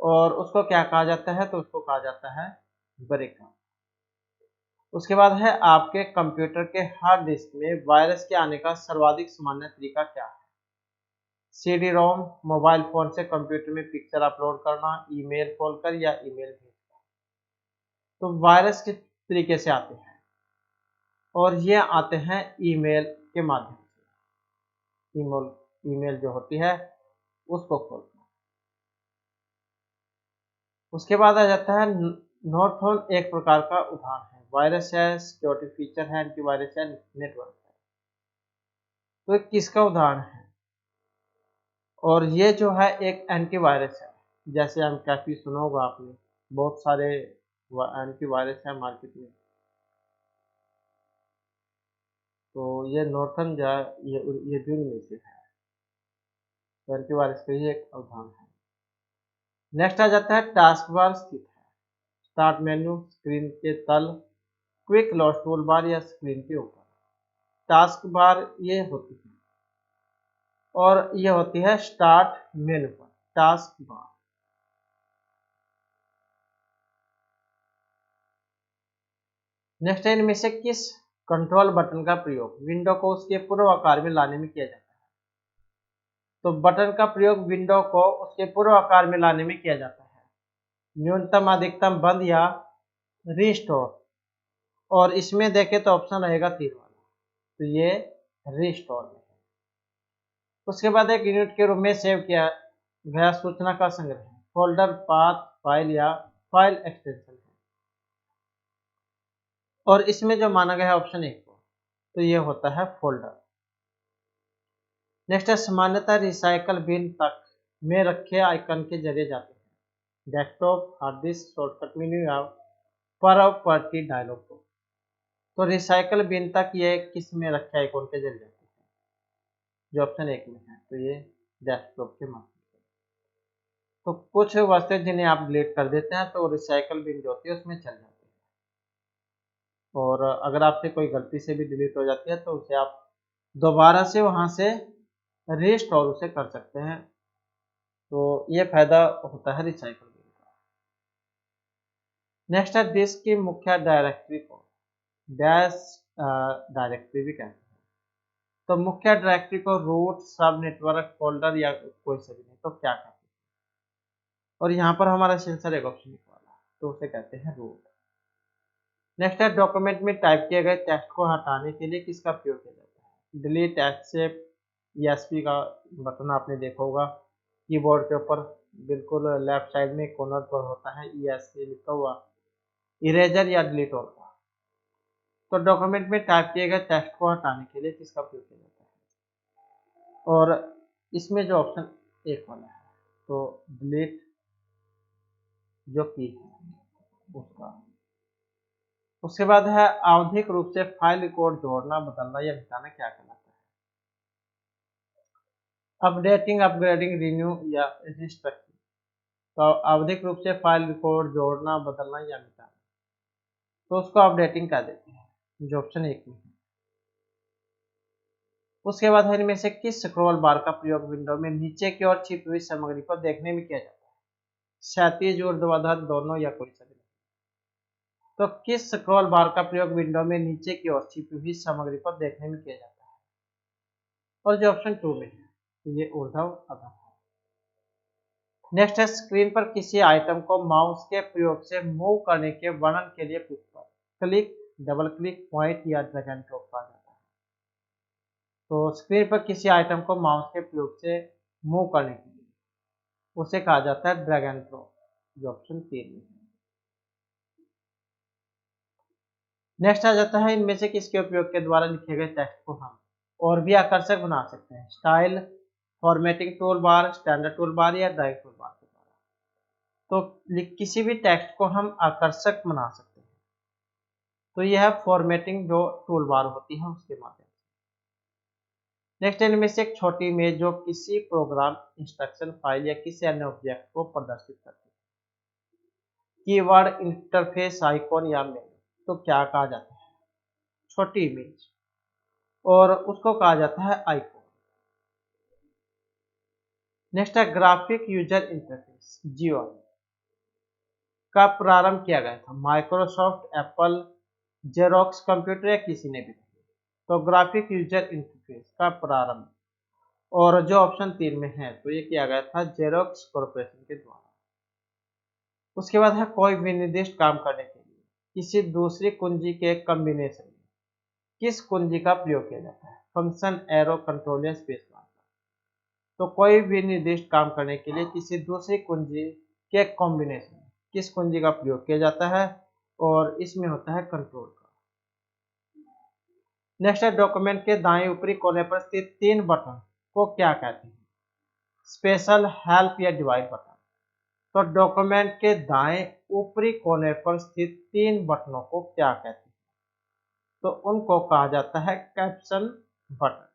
और उसको क्या कहा जाता है? तो उसको कहा जाता है ब्रेकअप। उसके बाद है आपके कंप्यूटर के हार्ड डिस्क में वायरस के आने का सर्वाधिक सामान्य तरीका क्या है? सीडी रोम, मोबाइल फोन से कंप्यूटर में पिक्चर अपलोड करना, ईमेल खोलकर या ईमेल भेजना। तो वायरस किस तरीके से आते हैं? और ये आते हैं ईमेल के माध्यम से। ईमेल जो होती है उसको खोलकर। उसके बाद आ जाता है नॉर्थर्न एक प्रकार का उदाहरण है, वायरस है, सिक्योरिटी फीचर है, एंटीवायरस है, नेटवर्क है। तो किसका उदाहरण है? और ये जो है एक एंटीवायरस है, जैसे हम काफी सुना होगा आपने, बहुत सारे एंटीवायरस है मार्केट में। तो ये नॉर्थर्न जो है ये दिन में से है, तो एंटीवायरस का ही एक उदाहरण है। नेक्स्ट आ जाता है टास्क बार स्थित है, स्टार्ट मेन्यू, स्क्रीन के तल, क्विक लॉस टूल बार या स्क्रीन के ऊपर। टास्क बार ये होती है और ये होती है स्टार्ट मेन्यू पर, टास्क बार। नेक्स्ट है इनमें से किस कंट्रोल बटन का प्रयोग विंडो को उसके पूर्व आकार में लाने में किया जाता है? तो बटन का प्रयोग विंडो को उसके पूर्व आकार में लाने में किया जाता है, न्यूनतम, अधिकतम, बंद या रिस्टोर। और इसमें देखें तो ऑप्शन रहेगा 3 वाला, तो ये रिस्टोर में है। उसके बाद एक यूनिट के रूप में सेव किया गया सूचना का संग्रह है, फोल्डर, पाथ, फाइल या फाइल एक्सटेंशन है। और इसमें जो माना गया है ऑप्शन 1 को, तो ये होता है फोल्डर। नेक्स्ट है सामान्यतः रिसाइकल बिन तक में रखे आइकन के जरिए जाते हैं, desktop, hard disk, shortcut menu या प्रॉपर्टी डायलॉग को। तो रिसाइकल बिन तक ये किस में रखे आइकन के जरिए जाते हैं? जो ऑप्शन 1 में है, तो ये डेस्कटॉप के माध्यम से। तो कुछ वस्तुएं जिन्हें आप डिलीट कर देते हैं तो रिसाइकल बिन जो होती है उसमें चल जाती है, और अगर आपसे कोई गलती से भी डिलीट हो जाती है तो उसे आप दोबारा से वहां से रिस्टोर उसे कर सकते हैं। तो ये फायदा होता है रिसाइकल बिन का। नेक्स्ट है डिस्क की मुख्य डायरेक्टरी को डैश डायरेक्टरी भी कहते हैं। तो मुख्य डायरेक्टरी को रूट, सब नेटवर्क, फोल्डर या कोई से भी नहीं, तो क्या कहते हैं? और यहाँ पर हमारा सेंसर एक ऑप्शन निकाला, तो उसे कहते हैं रूट। नेक्स्ट है डॉक्यूमेंट में टाइप किए गए टेक्स्ट को हटाने के लिए किसका प्रयोग किया जाता है? डिलीट, एक्सेप्ट, ESP का बटन आपने देखा होगा कीबोर्ड के ऊपर, बिल्कुल लेफ्ट साइड में कॉर्नर पर होता है ESC लिखा हुआ, इरेजर या डिलीट ऑल का। तो डॉक्यूमेंट में टाइप किए गए टेक्स्ट को हटाने के लिए किसका प्रयोग किया जाता है? और इसमें जो ऑप्शन 1 वाला है, तो डिलीट जो की है उसका। उसके बाद है आवधिक रूप से फाइल रिकॉर्ड जोड़ना, बदलना या मिटाना क्या कहलाता है? अपडेटिंग, अपग्रेडिंग, रिन्यू या रिस्ट्रक्टिंग। तो आवधिक रूप से फाइल रिकॉर्ड जोड़ना, बदलना या मिटाना, तो उसको अपडेटिंग कह देते हैं, जो ऑप्शन 1 में है। उसके बाद है इनमें से किस स्क्रॉल बार का प्रयोग विंडो में नीचे की ओर छिपी हुई सामग्री को देखने में किया जाता है? क्षैतिज, ऊर्ध्वाधर, दोनों या कोई सा भी नहीं। तो किस स्क्रॉल बार का प्रयोग विंडो में नीचे की ओर छिपी हुई सामग्री को देखने में किया जाता है? और जो ऑप्शन 2 में है, तो ये ऊर्ध्वाधर है। नेक्स्ट है स्क्रीन पर किसी आइटम को माउस के प्रयोग से मूव करने के वर्णन के लिए पर क्लिक, डबल क्लिक, पॉइंट या ड्रैग एंड ड्रॉप कहा जाता है। तो स्क्रीन पर किसी आइटम को माउस के प्रयोग से मूव करने के लिए उसे कहा जाता है ड्रैग एंड ड्रॉप, जो ऑप्शन 3 में है। नेक्स्ट आ जाता है इनमें से किसके उपयोग के द्वारा लिखे गए टेक्स्ट को हम और भी आकर्षक बना सकते हैं? Style, formatting tool bar, standard tool bar या ड्राइव टूल बार के द्वारा। तो किसी भी टेक्स्ट को हम आकर्षक बना सकते हैं, तो यह है फॉर्मेटिंग जो टूल बार होती है उसके माध्यम से। नेक्स्ट इनमें से एक छोटी इमेज जो किसी प्रोग्राम, इंस्ट्रक्शन फाइल या किसी अन्य ऑब्जेक्ट को प्रदर्शित करती है, कीवर्ड, इंटरफेस, आइकॉन या मेन्यू, तो क्या कहा जाता है? छोटी इमेज, और उसको कहा जाता है आइकॉन। नेक्स्ट है ग्राफिक यूजर इंटरफेस, जीयूआई, का प्रारंभ किया गया था? माइक्रोसॉफ्ट, एप्पल, जेरोक्स कंप्यूटर या किसी ने भी नहीं। तो ग्राफिक यूजर इंटरफेस का प्रारंभ, और जो ऑप्शन 3 में है, तो ये किया गया था जेरोक्स कॉर्पोरेशन के द्वारा। उसके बाद है कोई भी निर्दिष्ट काम करने के लिए किसी दूसरी कुंजी के कॉम्बिनेशन में किस कुंजी का प्रयोग किया जाता है? फंक्शन, एरो, कंट्रोल या स्पेस बार। तो कोई भी निर्दिष्ट काम करने के लिए किसी दूसरी कुंजी के कॉम्बिनेशन में किस कुंजी का प्रयोग किया जाता है? और इसमें होता है कंट्रोल का। नेक्स्ट है डॉक्यूमेंट के दाएं ऊपरी कोने पर स्थित 3 बटन को क्या कहते हैं? स्पेशल, हेल्प या डिवाइड बटन। तो डॉक्यूमेंट के दाएं ऊपरी कोने पर स्थित 3 बटनों को क्या कहते हैं? तो उनको कहा जाता है कैप्शन बटन।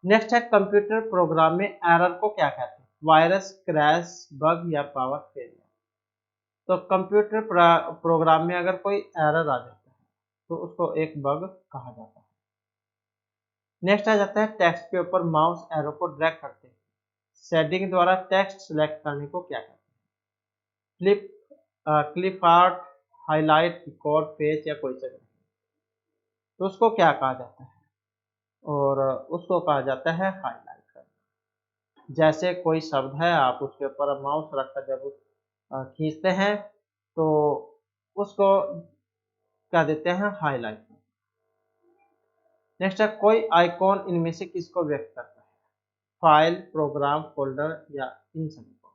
नेक्स्ट है कंप्यूटर प्रोग्राम में एरर को क्या कहते हैं? वायरस, क्रैश, बग या पावर फेलियर। तो कंप्यूटर प्रोग्राम में अगर कोई एरर आ जाता है तो उसको एक बग कहा जाता है। नेक्स्ट आ जाता है टेक्स्ट के ऊपर माउस एरो को ड्रैग करते हैं शेडिंग द्वारा टेक्स्ट सिलेक्ट करने को क्या कहते हैं? Clip art, highlight, record, page या कोई सा भी। तो उसको क्या कहा जाता है? और उसको कहा जाता है हाईलाइट करना। जैसे कोई शब्द है, आप उसके ऊपर माउस रखकर जब खींचते हैं तो उसको क्या देते हैं? हाईलाइट। नेक्स्ट है कोई आइकॉन इनमें से किसको व्यक्त करता है? फाइल, प्रोग्राम, फोल्डर या इन सभी को।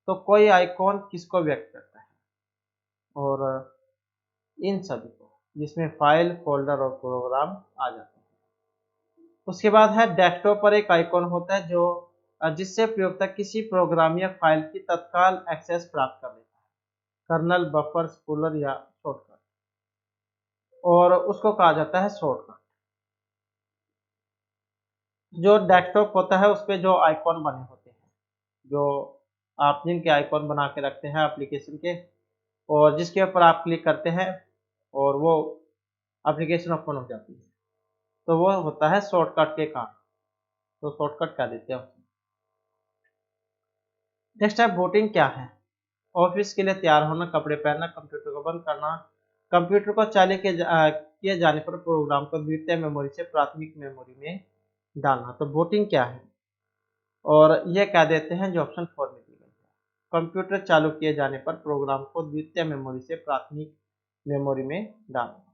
तो कोई आइकॉन किसको व्यक्त करता है? और इन सभी को, जिसमें फाइल, फोल्डर और प्रोग्राम आ जाते हैं। उसके बाद है डेस्कटॉप पर एक आइकॉन होता है जो जिससे प्रयोगता किसी प्रोग्राम या फाइल की तत्काल एक्सेस प्राप्त कर लेता है। कर्नल, बफर, स्पूलर या शॉर्टकट, और उसको कहा जाता है शॉर्टकट। जो डेस्कटॉप होता है उस पर जो आइकॉन बने होते हैं, जो आप जिनके आइकॉन बना के रखते हैं एप्लीकेशन के, और जिसके ऊपर आप क्लिक करते हैं और वो एप्लीकेशन ओपन हो जाती है, तो वो होता है शॉर्टकट के काम, तो शॉर्टकट कह देते हैं। नेक्स्ट है बूटिंग क्या है? ऑफिस के लिए तैयार होना, कपड़े पहनना, कंप्यूटर को बंद करना, कंप्यूटर को चालू किए जाने पर प्रोग्राम को द्वितीय मेमोरी से प्राथमिक मेमोरी में डालना। तो बूटिंग क्या है? और ये कह देते हैं जो ऑप्शन 4 में दी गई है, कंप्यूटर चालू किए जाने पर प्रोग्राम को द्वितीय मेमोरी से प्राथमिक मेमोरी में डालना।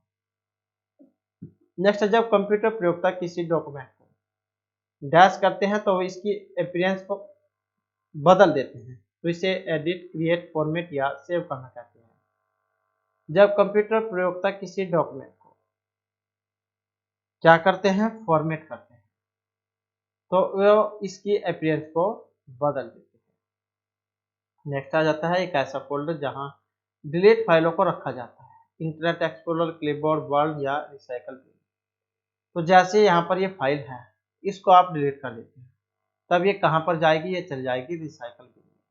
नेक्स्ट है जब कंप्यूटर प्रयोगता किसी डॉक्यूमेंट को डैश करते हैं तो इसकी अपीयरेंस को बदल देते हैं, तो इसे एडिट, क्रिएट, फॉर्मेट या सेव करना कहते हैं। जब कंप्यूटर प्रयोगता किसी डॉक्यूमेंट को क्या करते हैं? फॉर्मेट करते हैं, तो वो इसकी अपीयरेंस को बदल देते हैं। नेक्स्ट आ जाता है एक ऐसा फोल्डर जहां डिलीट फाइलों को रखा जाता है, इंटरनेट एक्सप्लोरर, क्लिपबोर्ड, वर्ड या रिसाइकल बिन। तो जैसे यहाँ पर ये फाइल है, इसको आप डिलीट कर देते हैं, तब ये कहाँ पर जाएगी, ये चल जाएगी रिसाइकल बिन में,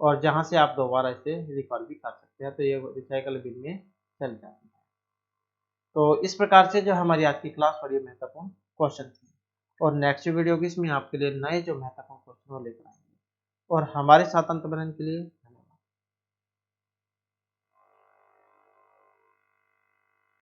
और जहाँ से आप दोबारा इसे रिकॉल भी कर सकते हैं, तो ये रिसाइकल बिन में चल जाती है। तो इस प्रकार से जो हमारी आज की क्लास बड़ी महत्वपूर्ण क्वेश्चन थी, और नेक्स्ट वीडियो की इसमें आपके लिए नए जो महत्वपूर्ण क्वेश्चन वो लेकर आएंगे। और हमारे साथ अंत बनाने के लिए